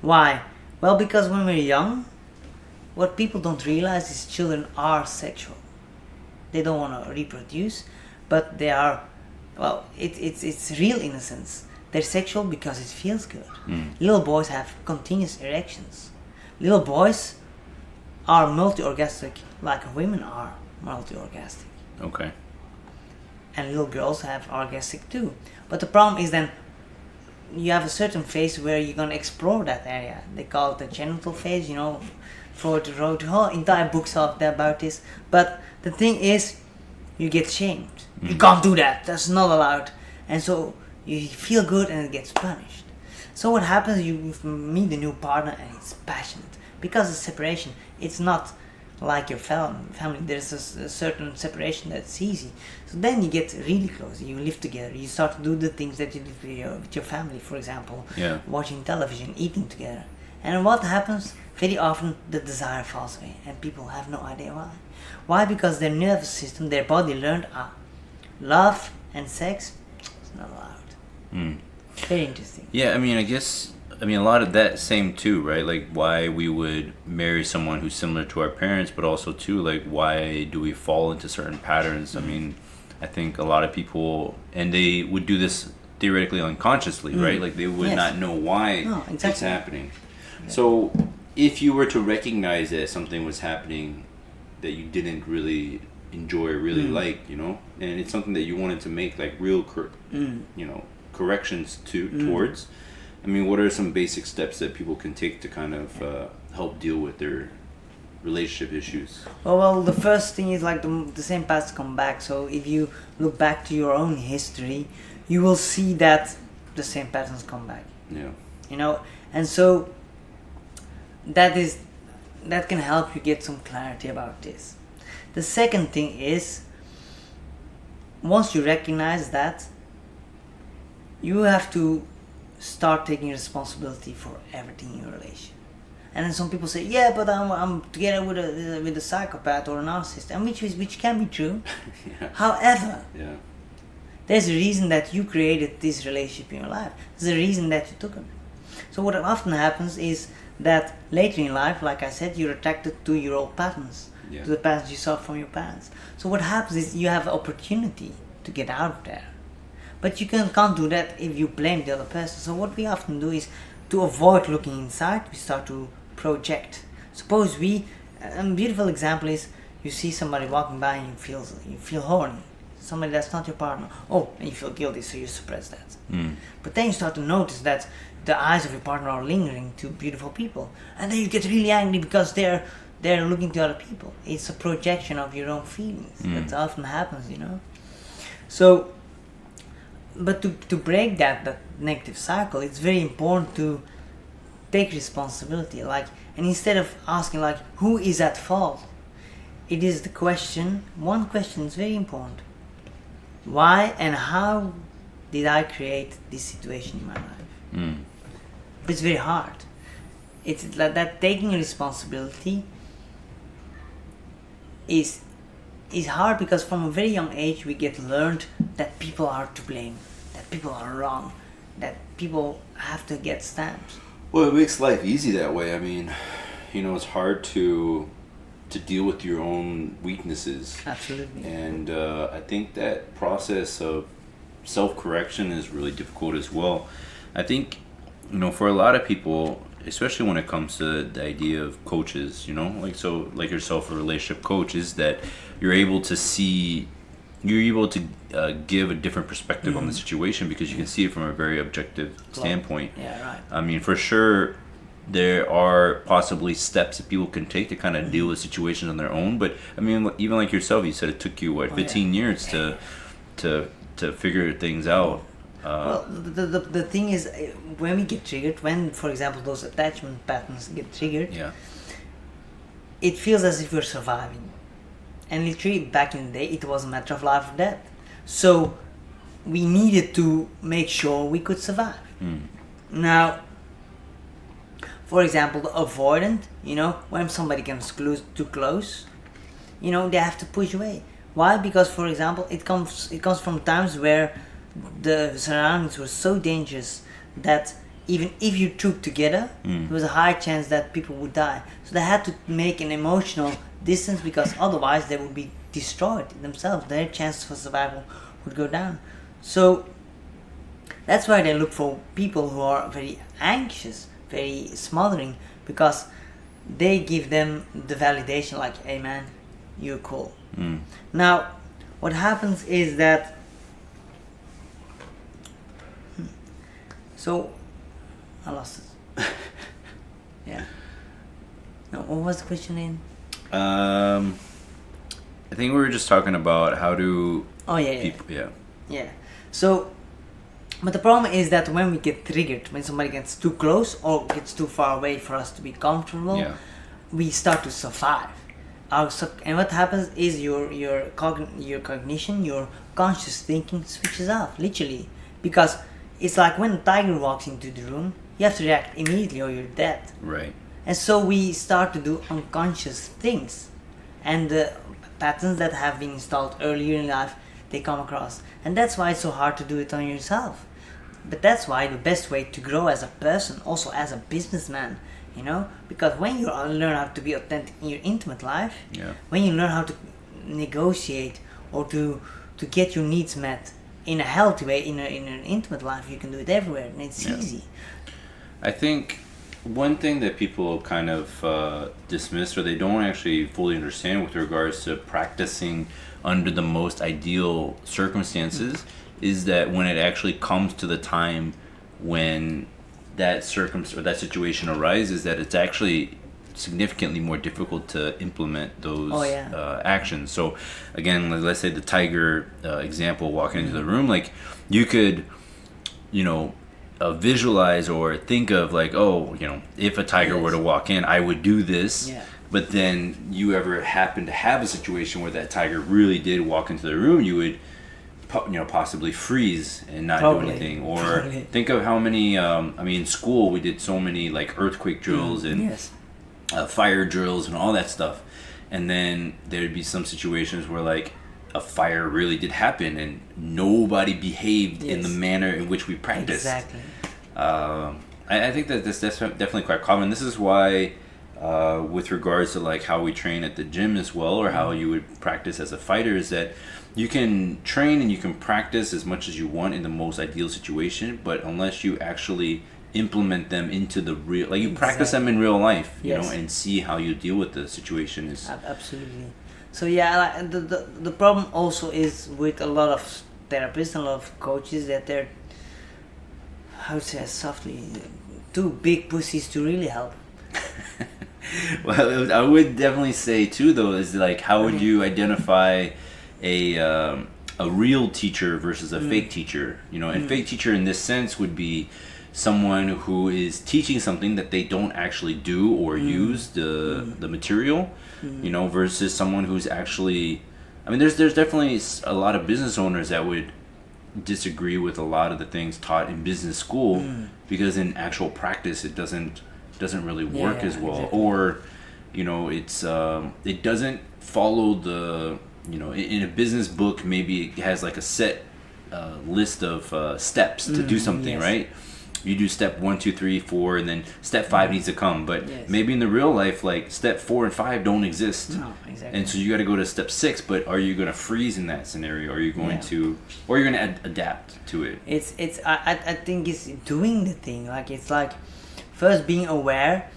Why? Well, because when we're young, what people don't realize is children are sexual. They don't want to reproduce, but they are, it's real innocence. They're sexual because it feels good. Little boys have continuous erections. Little boys are multi-orgastic like women are multi-orgastic. Okay. And little girls have orgastic too. But the problem is then you have a certain phase where you're going to explore that area. They call it the genital phase, Freud wrote entire books about this. But the thing is, you get shamed. You can't do that. That's not allowed. And so you feel good and it gets punished. So what happens, you meet a new partner and it's passionate. Because of separation, it's not like your family. There's a certain separation that's easy. So then you get really close. You live together. You start to do the things that you do with your family, for example. Yeah. Watching television, eating together. And what happens? Very often the desire falls away and people have no idea why. Why? Because their nervous system, their body learned, love and sex is not allowed. Very interesting. Yeah, I guess a lot of that same too, right? Like, why we would marry someone who's similar to our parents, but also too, like, why do we fall into certain patterns? I think a lot of people, and they would do this theoretically unconsciously, right? Like, they would not know why it's happening. Yeah. So if you were to recognize that something was happening that you didn't really enjoy or really like, you know, and it's something that you wanted to make like real you know, corrections towards. I mean, what are some basic steps that people can take to kind of help deal with their relationship issues? Well, the first thing is like the same patterns come back. So if you look back to your own history, you will see that the same patterns come back. Yeah. You know, and so that can help you get some clarity about this. The second thing is, once you recognize that, you have to start taking responsibility for everything in your relation. And then some people say, yeah, but I'm together with a psychopath or a narcissist, and which can be true. Yeah. However, Yeah. there's a reason that you created this relationship in your life. There's a reason that you took it. So what often happens is that later in life, like I said, you're attracted to your old patterns, to the patterns you saw from your parents. So what happens is you have an opportunity to get out of there. But you can't do that if you blame the other person. So what we often do is, to avoid looking inside, we start to project. Suppose a beautiful example is, you see somebody walking by and you feel horny. Somebody that's not your partner. Oh, and you feel guilty, so you suppress that. But then you start to notice that the eyes of your partner are lingering to beautiful people, and then you get really angry because they're looking to other people. It's a projection of your own feelings. That often happens, you know. So, but to break that negative cycle, it's very important to take responsibility. Like, and instead of asking like, who is at fault, it is the question. One question is very important: why and how did I create this situation in my life? But it's very hard. It's like that taking responsibility is hard, because from a very young age we get learned that people are to blame, that people are wrong, that people have to get stamped. Well, it makes life easy that way. I mean, you know, it's hard to deal with your own weaknesses. Absolutely. And I think that process of self-correction is really difficult as well. I think, you know, for a lot of people, especially when it comes to the idea of coaches, you know, like yourself, a relationship coach, is that you're able to give a different perspective on the situation, because you can see it from a very objective standpoint. Yeah, right. I mean, for sure, there are possibly steps that people can take to kind of deal with situations on their own. But I mean, even like yourself, you said it took you 15 years to figure things out. Well, the thing is, when we get triggered, when, for example, those attachment patterns get triggered, it feels as if we're surviving. And literally, back in the day, it was a matter of life or death. So we needed to make sure we could survive. Now, for example, the avoidant, you know, when somebody comes too close, you know, they have to push away. Why? Because, for example, it comes from times where the surroundings were so dangerous that even if you trooped together, there was a high chance that people would die. So they had to make an emotional distance, because otherwise they would be destroyed themselves. Their chances for survival would go down. So that's why they look for people who are very anxious, very smothering, because they give them the validation like, hey man, you're cool. Now, what happens is that, so I lost it. Yeah. No, what was the question in? I think we were just talking about how do people... Yeah. So, but the problem is that when we get triggered, when somebody gets too close or gets too far away for us to be comfortable, we start to survive. And what happens is your cognition, your conscious thinking switches off, literally. Because it's like when a tiger walks into the room, you have to react immediately or you're dead. Right. And so we start to do unconscious things. And the patterns that have been installed earlier in life, they come across. And that's why it's so hard to do it on yourself. But that's why the best way to grow as a person, also as a businessman, you know, because when you learn how to be authentic in your intimate life, when you learn how to negotiate or to get your needs met in a healthy way in an intimate life, you can do it everywhere, and it's easy. I think one thing that people kind of dismiss or they don't actually fully understand with regards to practicing under the most ideal circumstances is that when it actually comes to the time when that that situation arises, that it's actually significantly more difficult to implement those actions. So again, let's say the tiger example, walking into the room, like you could, visualize or think of like, if a tiger were to walk in, I would do this. Yeah. But then you ever happen to have a situation where that tiger really did walk into the room, you would possibly freeze and not do anything. Or think of how many in school we did so many like earthquake drills and fire drills and all that stuff, and then there'd be some situations where like a fire really did happen and nobody behaved in the manner in which we practiced. Exactly. I think that that's definitely quite common. This is why with regards to like how we train at the gym as well, or how you would practice as a fighter, is that you can train and you can practice as much as you want in the most ideal situation, but unless you actually implement them into the real, like you practice them in real life, you know, and see how you deal with the situation is absolutely. So yeah, the problem also is with a lot of therapists and a lot of coaches that they're, how to say it softly, too big pussies to really help. Well, I would definitely say too, though, is like how would you identify a real teacher versus a fake teacher? And fake teacher in this sense would be someone who is teaching something that they don't actually do or use the material, versus someone who's actually, there's definitely a lot of business owners that would disagree with a lot of the things taught in business school because in actual practice it doesn't really work as well, or it's it doesn't follow the in a business book maybe it has like a set list of steps to do something, right? You do step 1, 2, 3, 4, and then step 5 needs to come. But maybe in the real life, like step 4 and 5 don't exist. No, exactly. And so you got to go to step 6. But are you going to freeze in that scenario? Are you going to, or you're going to adapt to it? I think it's doing the thing. Like it's like first being aware,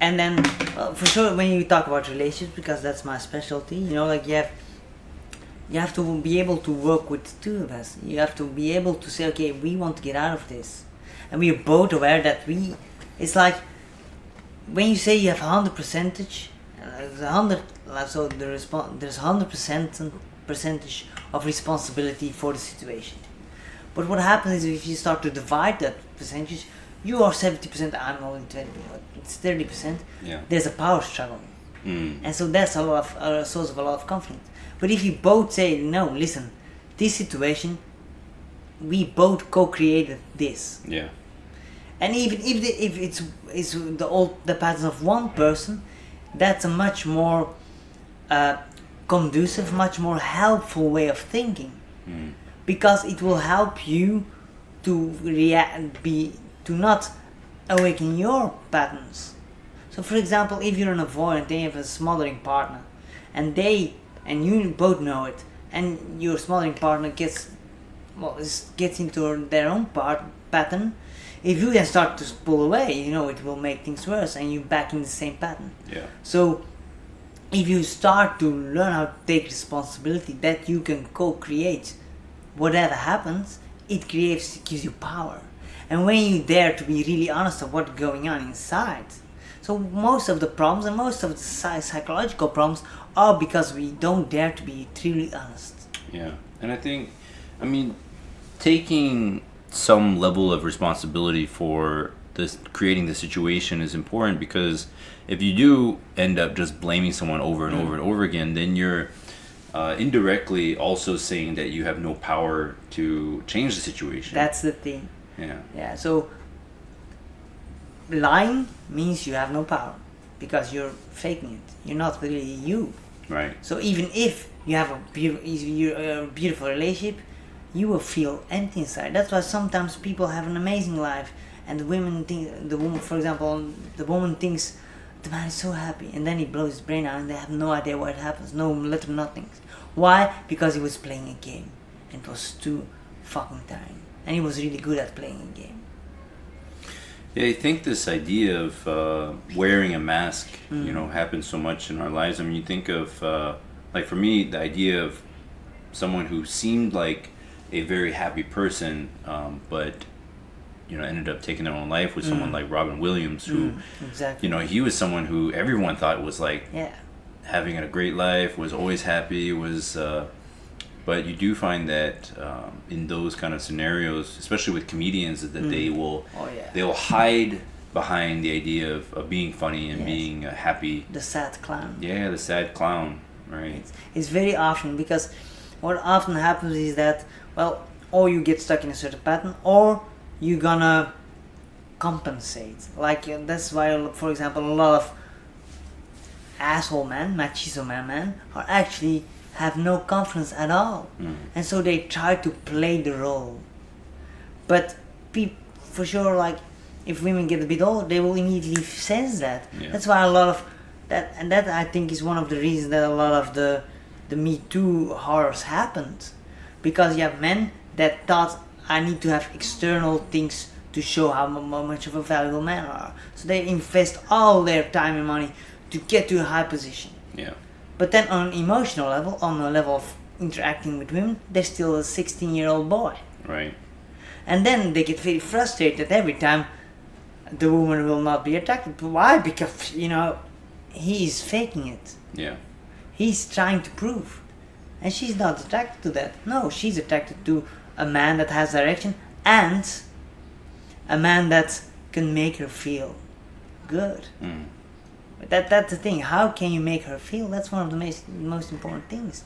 and then for sure when you talk about relationships, because that's my specialty. Like you have to be able to work with two of us. You have to be able to say, okay, we want to get out of this. And we are both aware that it's like when you say you have 100%, so there's 100% percentage of responsibility for the situation. But what happens is if you start to divide that percentage, you are 70%, I'm only 20%, it's 30%. Yeah. There's a power struggle, and so that's a source of a lot of conflict. But if you both say, no, listen, this situation, we both co-created this. Yeah. And even if it's the patterns of one person, that's a much more conducive, much more helpful way of thinking, because it will help you to not awaken your patterns. So, for example, if you're an avoidant, then you have a smothering partner, and you both know it, and your smothering partner gets into their own pattern. If you then start to pull away, it will make things worse, and you're back in the same pattern. Yeah. So, if you start to learn how to take responsibility, that you can co-create whatever happens, it gives you power. And when you dare to be really honest of what's going on inside, so most of the problems and most of the psychological problems are because we don't dare to be truly honest. Yeah, and I think, taking some level of responsibility for this creating the situation is important, because if you do end up just blaming someone over and over and over again, then you're indirectly also saying that you have no power to change the situation. That's the thing. Yeah. So lying means you have no power because you're faking it. You're not really you. Right. So even if you have a beautiful relationship, you will feel empty inside. That's why sometimes people have an amazing life, and the woman thinks the woman thinks the man is so happy, and then he blows his brain out, and they have no idea what happens, no little nothings. Why? Because he was playing a game, and it was too fucking tiring, and he was really good at playing a game. Yeah, I think this idea of wearing a mask, happens so much in our lives. I mean, you think of, like for me, the idea of someone who seemed like a very happy person, but ended up taking their own life, with someone like Robin Williams, who, exactly. he was someone who everyone thought was like Yeah. having a great life, was always happy, but you do find that in those kind of scenarios, especially with comedians, that they will hide behind the idea of being funny and being happy. The sad clown. Yeah, the sad clown, right? It's very often, because what often happens is that, well, or you get stuck in a certain pattern, or you're gonna compensate. Like that's why, for example, a lot of asshole men, machizo men, are actually have no confidence at all, and so they try to play the role. But for sure, like if women get a bit older, they will immediately sense that. Yeah. That's why a lot of that, and that I think is one of the reasons that a lot of the Me Too horrors happened, because you have men that thought, I need to have external things to show how much of a valuable man are. So they invest all their time and money to get to a high position. Yeah. But then on an emotional level, on a level of interacting with women, they're still a 16-year-old boy. Right. And then they get very frustrated every time the woman will not be attracted. Why? Because, he is faking it. Yeah. He's trying to prove. And she's not attracted to that. No, she's attracted to a man that has direction, and a man that can make her feel good. That's the thing. How can you make her feel? That's one of the most important things.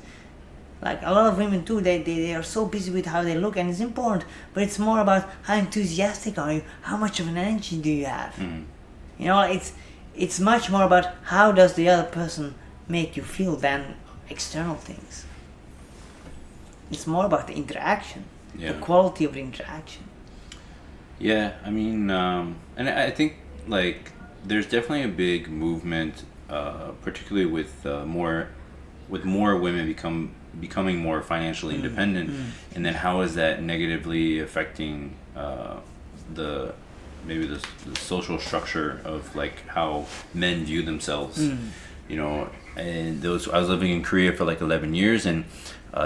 Like a lot of women too, they are so busy with how they look, and it's important, but it's more about how enthusiastic are you, how much of an energy do you have. It's much more about how does the other person make you feel than external things. It's more about the interaction, the quality of the interaction. Yeah, I mean, and I think like there's definitely a big movement, particularly with more women becoming more financially independent, and then how is that negatively affecting the social structure of like how men view themselves. And I was living in Korea for like 11 years, and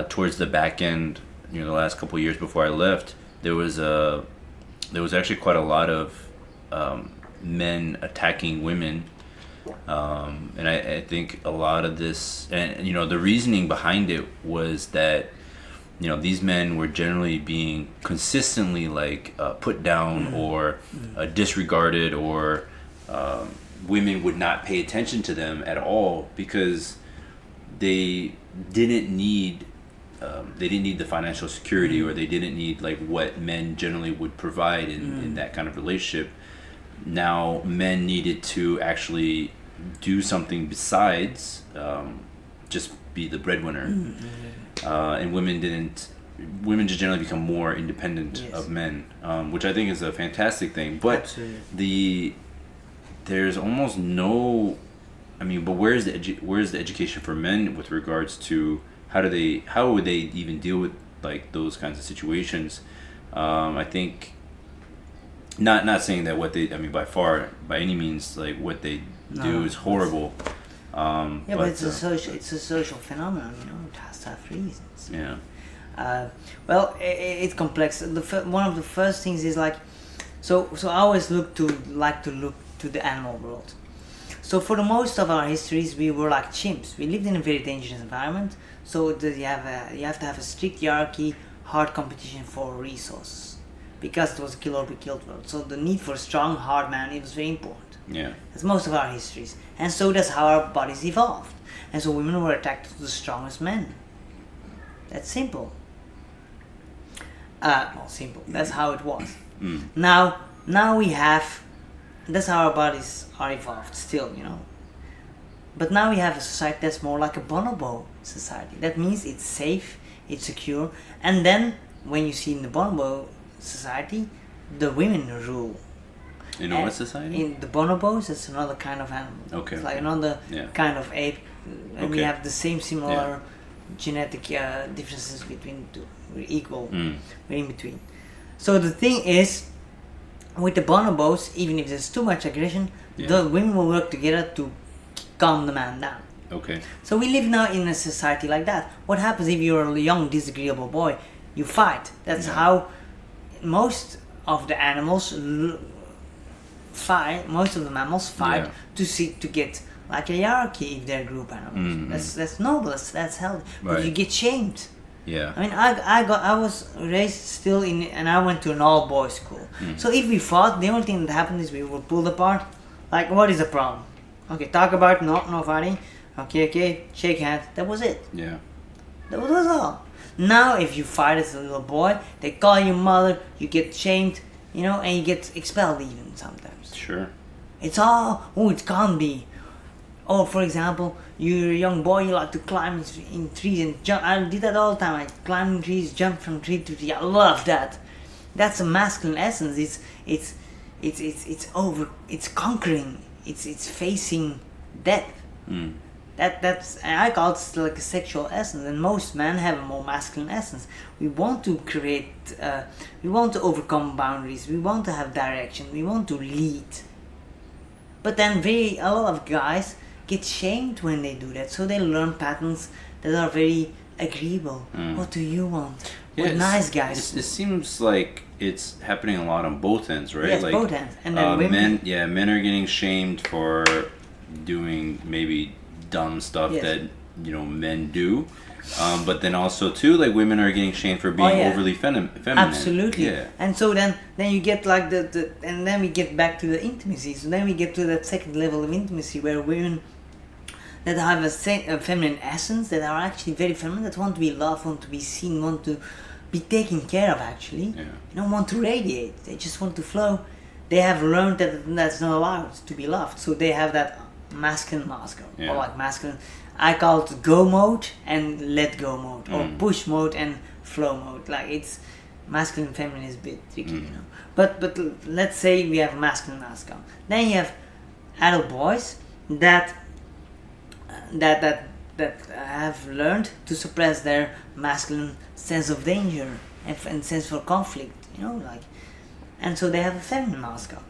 towards the back end, the last couple of years before I left, there was actually quite a lot of men attacking women, and I think a lot of this, and the reasoning behind it was that these men were generally being consistently like put down or disregarded, or women would not pay attention to them at all because they didn't need the financial security, or they didn't need like what men generally would provide in that kind of relationship. Now men needed to actually do something besides just be the breadwinner, and women just generally become more independent of men, which I think is a fantastic thing. But Absolutely. There's almost no, but where's the education for men with regards to how would they even deal with like those kinds of situations? I think not saying that by any means like what they do is horrible. But it's a social phenomenon. It has to have reasons. Yeah. Well, it's complex. One of the first things is like, so I always like to look to the animal world. So for the most of our histories, we were like chimps. We lived in a very dangerous environment. So you have to have a strict hierarchy, hard competition for resources, because it was a kill or be killed world. So the need for a strong, hard man, it was very important. Yeah. That's most of our histories, and so that's how our bodies evolved. And so women were attracted to the strongest men. That's simple. Simple. That's how it was. Now we have. That's how our bodies are evolved still, But now we have a society that's more like a bonobo society. That means it's safe, it's secure, and then when you see in the bonobo society, the women rule. In what society? In the bonobos, it's another kind of animal. Okay. It's like another kind of ape, and we have the similar genetic differences between the two. We're equal. We're in between. So the thing is, with the bonobos, even if there's too much aggression, the women will work together to calm the man down. Okay. So we live now in a society like that. What happens if you're a young, disagreeable boy? You fight. That's how most of the animals fight. Most of the mammals fight to seek to get like a hierarchy if they're group animals. That's noble. That's healthy. But you get shamed. Yeah. I mean, I was raised still and I went to an all boys school. So if we fought, the only thing that happened is we were pulled apart. Like, what is the problem? Okay, talk about it, no fighting. Okay, shake hands. That was it. Yeah. That was all. Now, if you fight as a little boy, they call you mother, you get shamed, and you get expelled even sometimes. Sure. It's all, it can't be. Or, for example, you're a young boy, you like to climb in trees and jump. I did that all the time. I climb in trees, jump from tree to tree. I love that. That's a masculine essence. It's conquering. It's facing death. That's I call it like a sexual essence, and most men have a more masculine essence. We want to create, we want to overcome boundaries. We want to have direction. We want to lead. But then a lot of guys get shamed when they do that, so they learn patterns that are very agreeable. What do you want? Yeah, nice guys. It seems like it's happening a lot on both ends, right? Yes, like, both ends. And then women. Men are getting shamed for doing maybe dumb stuff that men do, but then also too, like, women are getting shamed for being overly feminine. Absolutely. Yeah. And so then you get like and then we get back to the intimacy. So then we get to that second level of intimacy where women that have a feminine essence, that are actually very feminine, that want to be loved, want to be seen, want to be taken care of, actually. Yeah. Don't want to radiate. They just want to flow. They have learned that that's not allowed to be loved. So they have that masculine mask, or like masculine. I call it go mode and let go mode, or push mode and flow mode. Like, it's masculine and feminine is a bit tricky, But let's say we have masculine mask on. Then you have adult boys that have learned to suppress their masculine sense of danger and sense for conflict, and so they have a feminine mask on.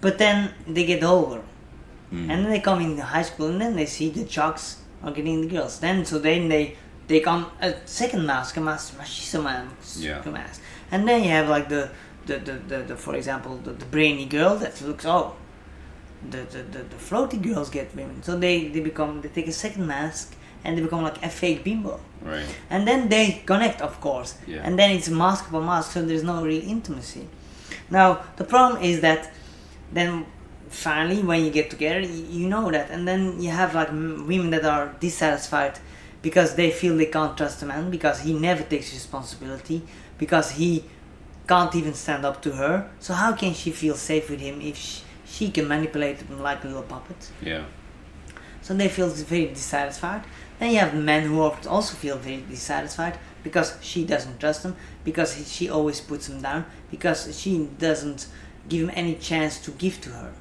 But then they get older, and then they come in high school, and then they see the jocks are getting the girls. Then they come a second mask, a machismo mask, and then you have like the for example the brainy girl that looks the floaty girls get women, so they take a second mask and they become like a fake bimbo, right? And then they connect, of course, and then it's mask upon mask, so there's no real intimacy. Now the problem is that then finally when you get together, you know that, and then you have like women that are dissatisfied because they feel they can't trust a man because he never takes responsibility, because he can't even stand up to her. So how can she feel safe with him if she can manipulate him like a little puppet? Yeah. So they feel very dissatisfied. Then you have men who also feel very dissatisfied because she doesn't trust him, because she always puts him down, because she doesn't give him any chance to give to her.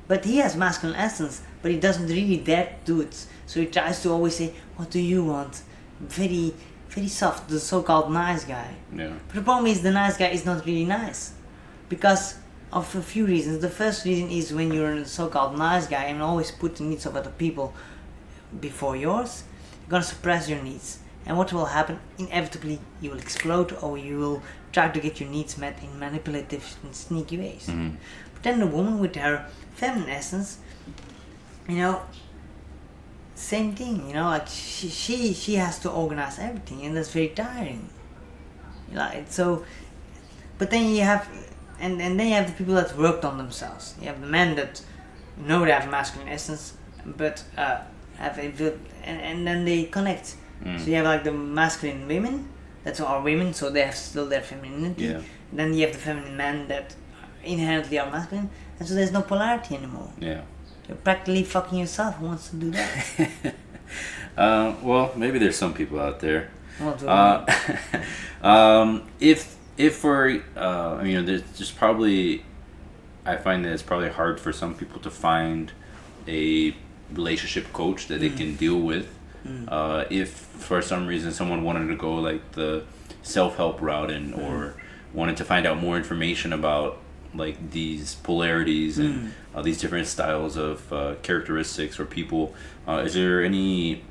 But he has masculine essence, but he doesn't really dare to do it. So he tries to always say, what do you want? Very, very soft, the so-called nice guy. Yeah. But the problem is the nice guy is not really nice, because of a few reasons. The first reason is when you're a so-called nice guy and always put the needs of other people before yours, you're gonna suppress your needs. And what will happen? Inevitably, you will explode, or you will try to get your needs met in manipulative and sneaky ways. But then the woman with her feminine essence, same thing, like she has to organize everything, and that's very tiring. So, but then you have, and then you have the people that worked on themselves. You have the men that know they have a masculine essence, but and then they connect. So you have like the masculine women that are women, so they have still their femininity. Yeah. Then you have the feminine men that inherently are masculine, and so there's no polarity anymore. Yeah. You're practically fucking yourself. Who wants to do that? Well, maybe there's some people out there. If we're, there's just probably, I find that it's probably hard for some people to find a relationship coach that they can deal with. If for some reason someone wanted to go like the self-help route or wanted to find out more information about like these polarities and these different styles of characteristics or people. Is there any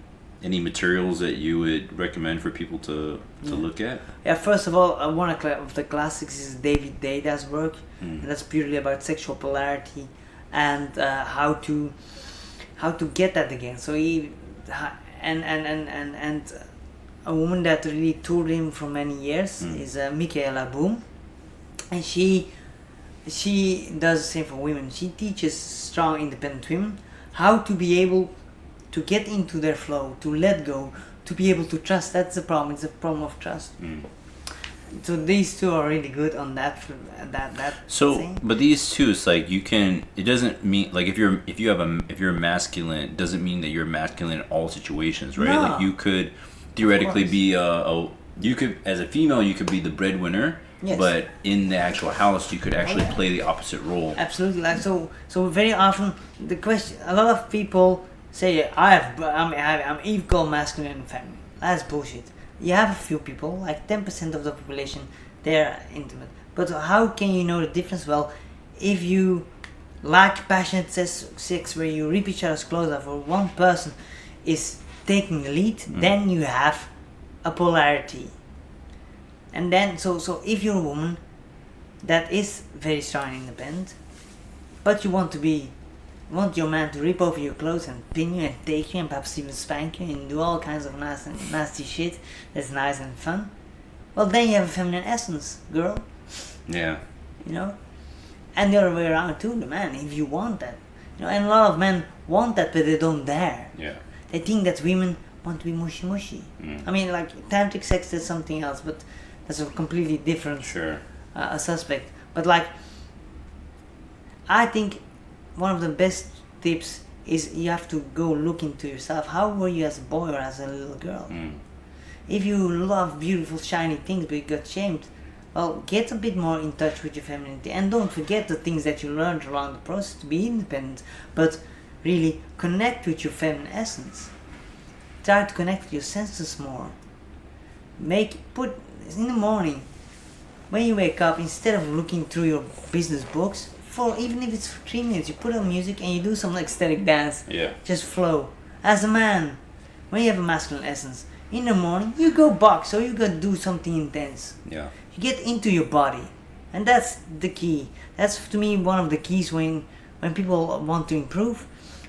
materials that you would recommend for people to look at? Yeah, first of all, one of the classics is David Data's work, and that's purely about sexual polarity and how to get that again. So he and a woman that really toured him for many years is Michaela Boom, and she does the same for women. She teaches strong, independent women how to be able to get into their flow, to let go, to be able to trust. That's the problem. It's a problem of trust. So these two are really good on that. So, thing. but these two, it's like you can. It doesn't mean like if you're masculine, it doesn't mean that you're masculine in all situations, right? No. Like you could theoretically be you could, as a female, you could be the breadwinner. Yes. But in the actual house, you could actually play the opposite role. Absolutely. Like so very often the question. A lot of people say I'm equal masculine and feminine. That's bullshit. You have a few people, like 10% of the population, they're intimate. But how can you know the difference? Well, if you like passionate sex where you rip each other's clothes off, or one person is taking the lead, then you have a polarity. And then, so if you're a woman that is very strong and independent, but you want your man to rip over your clothes and pin you and take you and perhaps even spank you and do all kinds of nasty shit that's nice and fun, well, then you have a feminine essence, girl. Yeah. You know? And the other way around too, the man, if you want that. You know, and a lot of men want that, but they don't dare. Yeah. They think that women want to be mushy. I mean, like, tantric sex is something else, but that's a completely different suspect. But, like, I think one of the best tips is you have to go look into yourself. How were you as a boy or as a little girl? If you love beautiful, shiny things but you got shamed, well, get a bit more in touch with your femininity. And don't forget the things that you learned along the process to be independent, but really connect with your feminine essence. Try to connect with your senses more. Put in the morning, when you wake up, instead of looking through your business books, even if it's for 3 minutes, you put on music and you do some ecstatic dance. Yeah. Just flow. As a man, when you have a masculine essence, in the morning you go box or you go do something intense. Yeah. You get into your body, and that's the key. That's to me one of the keys when people want to improve.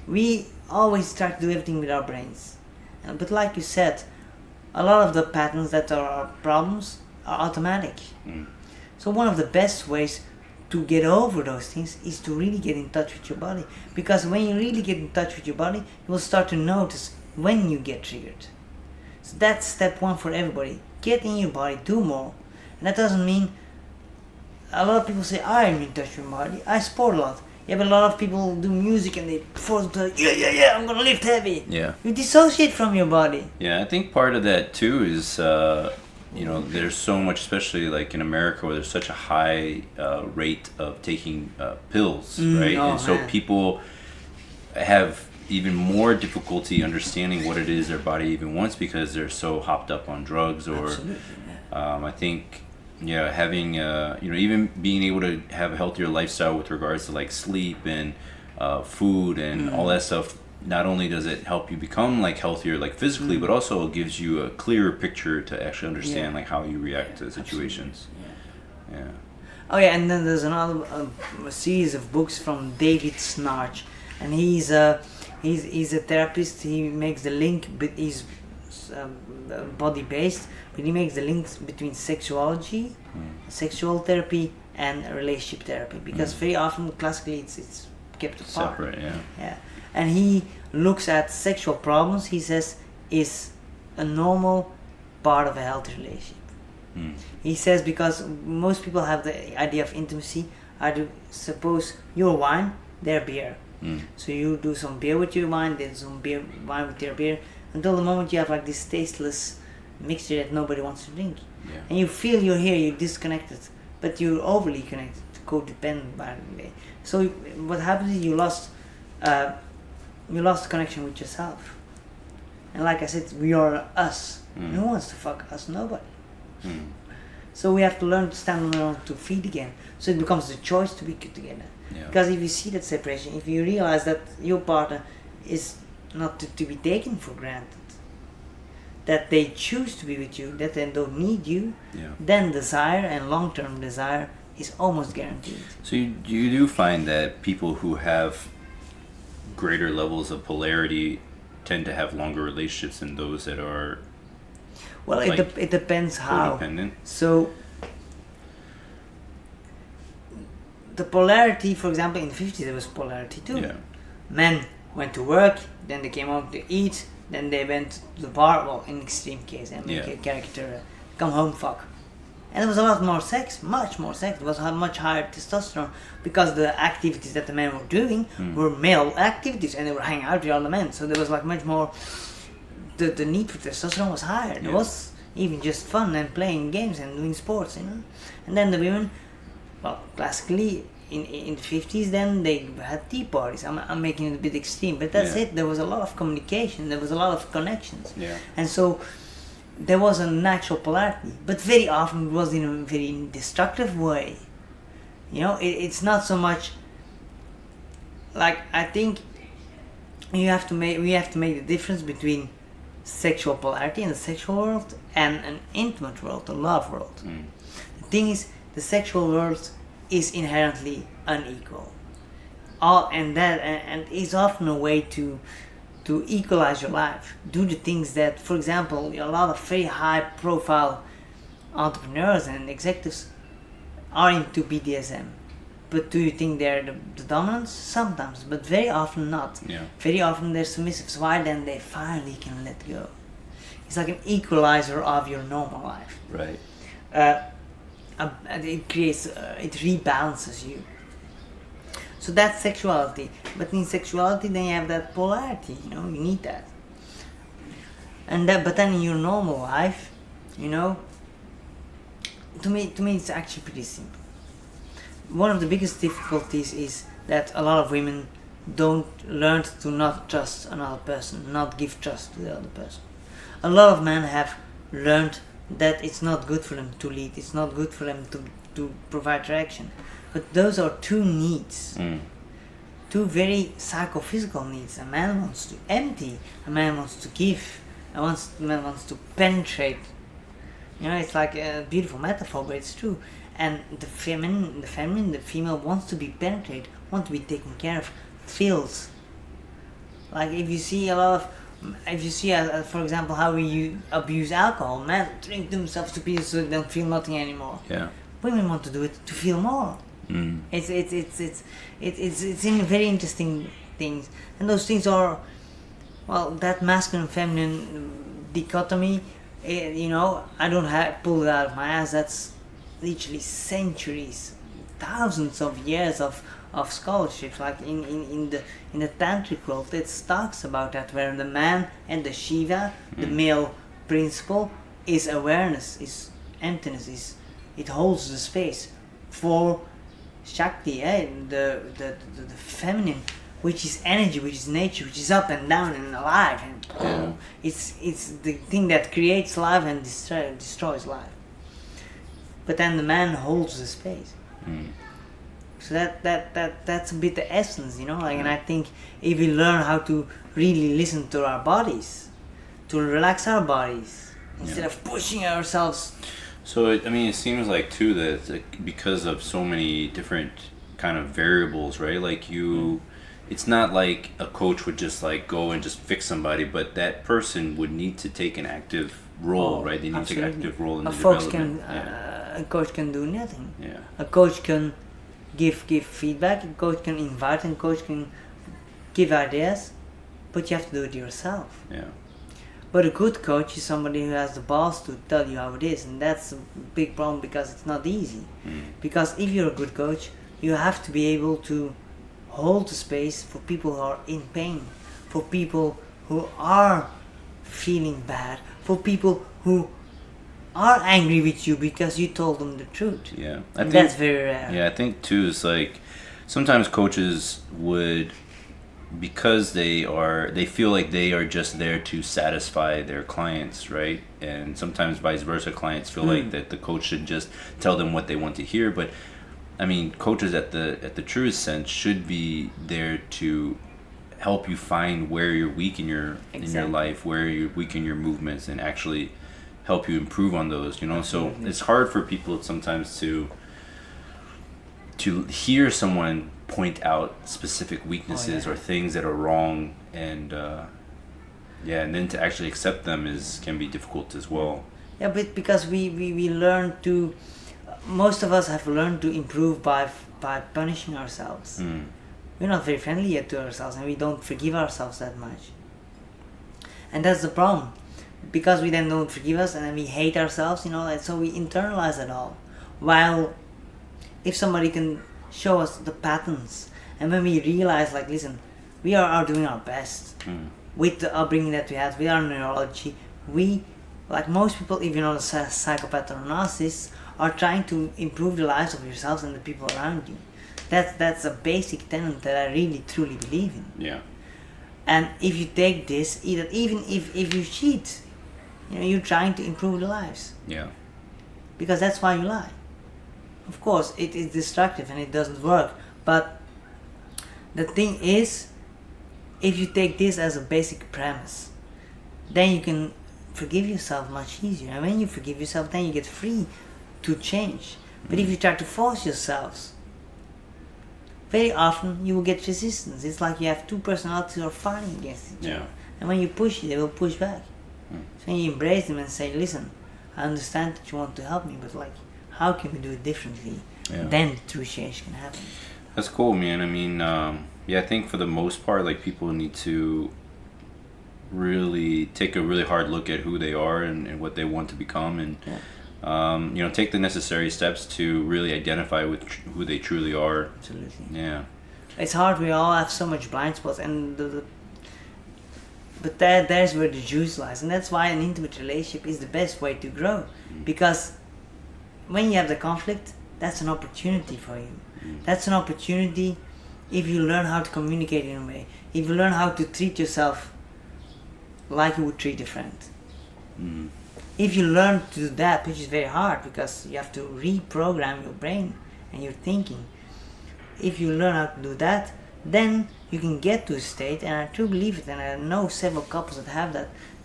We always try to do everything with our brains, but like you said, a lot of the patterns that are our problems are automatic. So one of the best ways to get over those things is to really get in touch with your body, because when you really get in touch with your body, you will start to notice when you get triggered. So that's step one for everybody. Get in your body, do more. And that doesn't mean, a lot of people say I'm in touch with my body, I sport a lot. Yeah, but a lot of people do music and they force themselves, yeah, I'm gonna lift heavy. Yeah. You dissociate from your body. Yeah, I think part of that too is there's so much, especially like in America, where there's such a high rate of taking pills, right? And so people have even more difficulty understanding what it is their body even wants because they're so hopped up on drugs. Or I think having even being able to have a healthier lifestyle with regards to like sleep and food and all that stuff. Not only does it help you become like healthier like physically, but also it gives you a clearer picture to actually understand like how you react to situations. Yeah. Oh yeah, and then there's another series of books from David Snarch, and he's a therapist. He makes the link, but he's body based, but he makes the links between sexuology, sexual therapy, and relationship therapy, because very often classically it's kept apart. Separate, Yeah. And he looks at sexual problems, he says, is a normal part of a healthy relationship. He says because most people have the idea of intimacy, suppose you're wine, they're beer. So you do some beer with your wine, then some wine with your beer, until the moment you have like this tasteless mixture that nobody wants to drink. Yeah. And you feel you're here, you're disconnected, but you're overly connected, codependent by the way. So what happens is you lost connection with yourself. And like I said, we are us. Who wants to fuck us? Nobody. So we have to learn to stand on our own 2 feet again. So it becomes a choice to be good together. Yeah. Because if you see that separation, if you realize that your partner is not to be taken for granted, that they choose to be with you, that they don't need you, then desire and long-term desire is almost guaranteed. So you do find that people who have greater levels of polarity tend to have longer relationships than those that are it depends how. codependent? So the polarity, for example, in the 50s there was polarity too. Yeah. Men went to work, then they came home to eat, then they went to the bar. Well, in extreme case, I make a caricature. Come home, fuck. And there was a lot more sex, much more sex. There was much higher testosterone because the activities that the men were doing were male activities, and they were hanging out with all the men. So there was like much more. The need for testosterone was higher. There was even just fun and playing games and doing sports, you know. And then the women, well, classically in the 50s, then they had tea parties. I'm making it a bit extreme, but that's it. There was a lot of communication. There was a lot of connections. Yeah. And so there was a natural polarity, but very often it was in a very destructive way. You know, it's not so much like, I think we have to make the difference between sexual polarity in the sexual world and an intimate world, the love world. The thing is, the sexual world is inherently unequal. And it's often a way to equalize your life. Do the things that, for example, a lot of very high profile entrepreneurs and executives are into BDSM. But do you think they're the dominants? Sometimes, but very often not. Yeah. Very often they're submissive. So why then they finally can let go? It's like an equalizer of your normal life. Right. It creates, it rebalances you. So that's sexuality. But in sexuality, then you have that polarity. You know, you need that. But then in your normal life, you know, to me, it's actually pretty simple. One of the biggest difficulties is that a lot of women don't learn to not trust another person, not give trust to the other person. A lot of men have learned that it's not good for them to lead, it's not good for them to provide direction. But those are two needs, two very psychophysical needs. A man wants to empty, a man wants to give, a man wants to penetrate. You know, it's like a beautiful metaphor, but it's true. And the female wants to be penetrated, wants to be taken care of, feels. Like if you see for example, how we abuse alcohol, men drink themselves to pieces so they don't feel nothing anymore. Yeah. Women want to do it to feel more. It's in very interesting things, and those things are, well, that masculine feminine dichotomy. You know, I don't pull it out of my ass. That's literally centuries, thousands of years of scholarships. Like in the tantric world, it talks about that, where the man and the Shiva, the male principle, is awareness, is emptiness, it holds the space for Shakti, the feminine, which is energy, which is nature, which is up and down and alive, and it's the thing that creates life and destroys life. But then the man holds the space. So that's a bit the essence, you know. Like, and I think if we learn how to really listen to our bodies, to relax our bodies instead of pushing ourselves. So it seems like too that because of so many different kind of variables, right? Like it's not like a coach would just like go and just fix somebody, but that person would need to take an active role, right? They need to take an active role in the development. A coach can do nothing. Yeah. A coach can give feedback. A coach can invite, and a coach can give ideas, but you have to do it yourself. Yeah. But a good coach is somebody who has the balls to tell you how it is, and that's a big problem because it's not easy. Because if you're a good coach, you have to be able to hold the space for people who are in pain, for people who are feeling bad, for people who are angry with you because you told them the truth. Yeah, I think that's very rare. Yeah, I think too is like sometimes coaches would because they feel like they are just there to satisfy their clients, right? And sometimes vice versa, clients feel like that the coach should just tell them what they want to hear. But I mean, coaches at the truest sense should be there to help you find where you're weak in your life, where you're weak in your movements, and actually help you improve on those, you know. Absolutely. So it's hard for people sometimes to hear someone point out specific weaknesses or things that are wrong, and and then to actually accept them can be difficult as well. Yeah, but because we learn to, most of us have learned to improve by punishing ourselves. We're not very friendly yet to ourselves, and we don't forgive ourselves that much. And that's the problem, because we then don't forgive us, and then we hate ourselves, you know, and so we internalize it all. While if somebody can show us the patterns, and when we realize, like, listen, we are doing our best with the upbringing that we had, with our neurology, we, like most people, if you're not a psychopath or a narcissist, are trying to improve the lives of yourselves and the people around you. That's a basic tenet that I really truly believe in. Yeah. And if you take this, even if you cheat, you know, you're trying to improve the lives. Yeah. Because that's why you lie. Of course, it is destructive and it doesn't work. But the thing is, if you take this as a basic premise, then you can forgive yourself much easier. And when you forgive yourself, then you get free to change. But if you try to force yourselves, very often you will get resistance. It's like you have two personalities who are fighting against each other. And when you push it, they will push back. So when you embrace them and say, listen, I understand that you want to help me, but like, how can we do it differently? Then true change can happen. That's cool, man. I mean, I think for the most part, like, people need to really take a really hard look at who they are and what they want to become, and you know, take the necessary steps to really identify with who they truly are. Absolutely. Yeah. It's hard. We all have so much blind spots, and but there's where the juice lies, and that's why an intimate relationship is the best way to grow, because when you have the conflict, that's an opportunity for you. That's an opportunity if you learn how to communicate in a way, if you learn how to treat yourself like you would treat a friend. If you learn to do that, which is very hard because you have to reprogram your brain and your thinking, if you learn how to do that, then you can get to a state, and I truly believe it, and I know several couples that have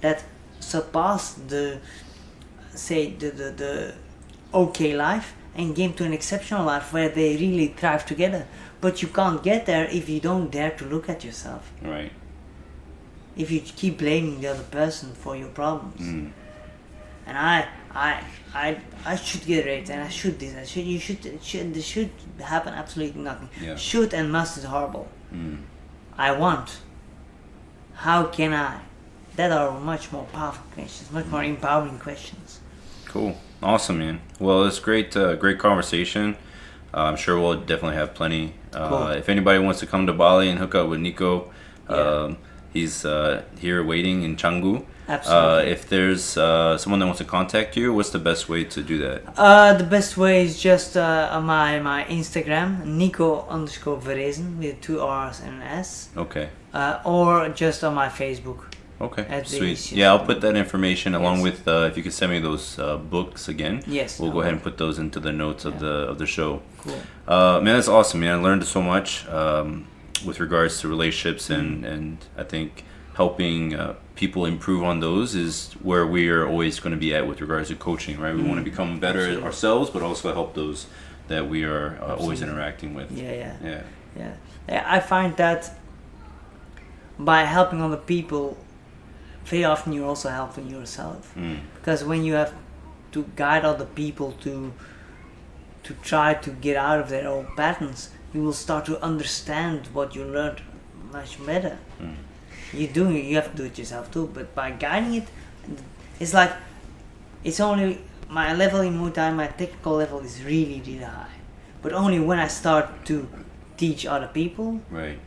that surpass the okay life and came to an exceptional life where they really thrive together. But you can't get there if you don't dare to look at yourself. Right. If you keep blaming the other person for your problems. And I should get raped, and I should this, this should happen absolutely nothing. Should and must is horrible. I want. How can I? That are much more powerful questions, much more empowering questions. Cool. Awesome, man. Well, it's great conversation. I'm sure we'll definitely have plenty. Cool. If anybody wants to come to Bali and hook up with Nico, he's here waiting in Canggu. Absolutely. If there's someone that wants to contact you, what's the best way to do that? The best way is just on my Instagram, Nico_Verresen with 2 R's and an S. Okay. Or just on my Facebook. Okay, sweet. Yeah, I'll put that information along with if you could send me those books again. Yes. We'll go ahead and put those into the notes of the show. Cool. Man, that's awesome, man. I learned so much with regards to relationships, and I think helping people improve on those is where we are always going to be at with regards to coaching, right? We want to become better ourselves, but also help those that we are always interacting with. Yeah. I find that by helping other people, very often you're also helping yourself. Because when you have to guide other people to try to get out of their old patterns, you will start to understand what you learned much better. You have to do it yourself too, but by guiding it, it's like, it's only my level in Muay Thai, my technical level is really, really high. But only when I start to teach other people, right,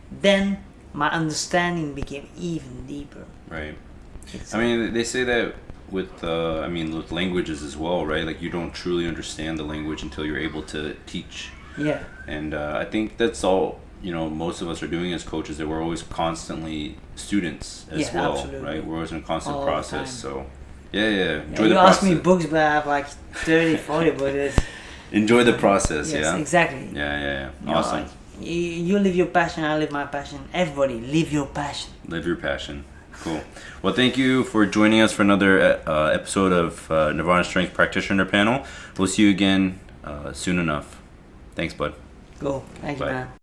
then my understanding became even deeper. Right. I mean, they say that with with languages as well, right? Like, you don't truly understand the language until you're able to teach. Yeah. And I think that's all most of us are doing as coaches, that we're always constantly students as well, absolutely. right? We're always in a constant All process. the So enjoy the you process. ask me books, but I have like 30, 40 books. Enjoy the process. Yes, Yeah, exactly. Yeah. You know, Awesome. like, you live your passion, I live my passion. Everybody live your passion. Live your passion. Cool. Well, thank you for joining us for another episode of Nirvana Strength Practitioner Panel. We'll see you again soon enough. Thanks, bud. Go. Thank you, Bye. man.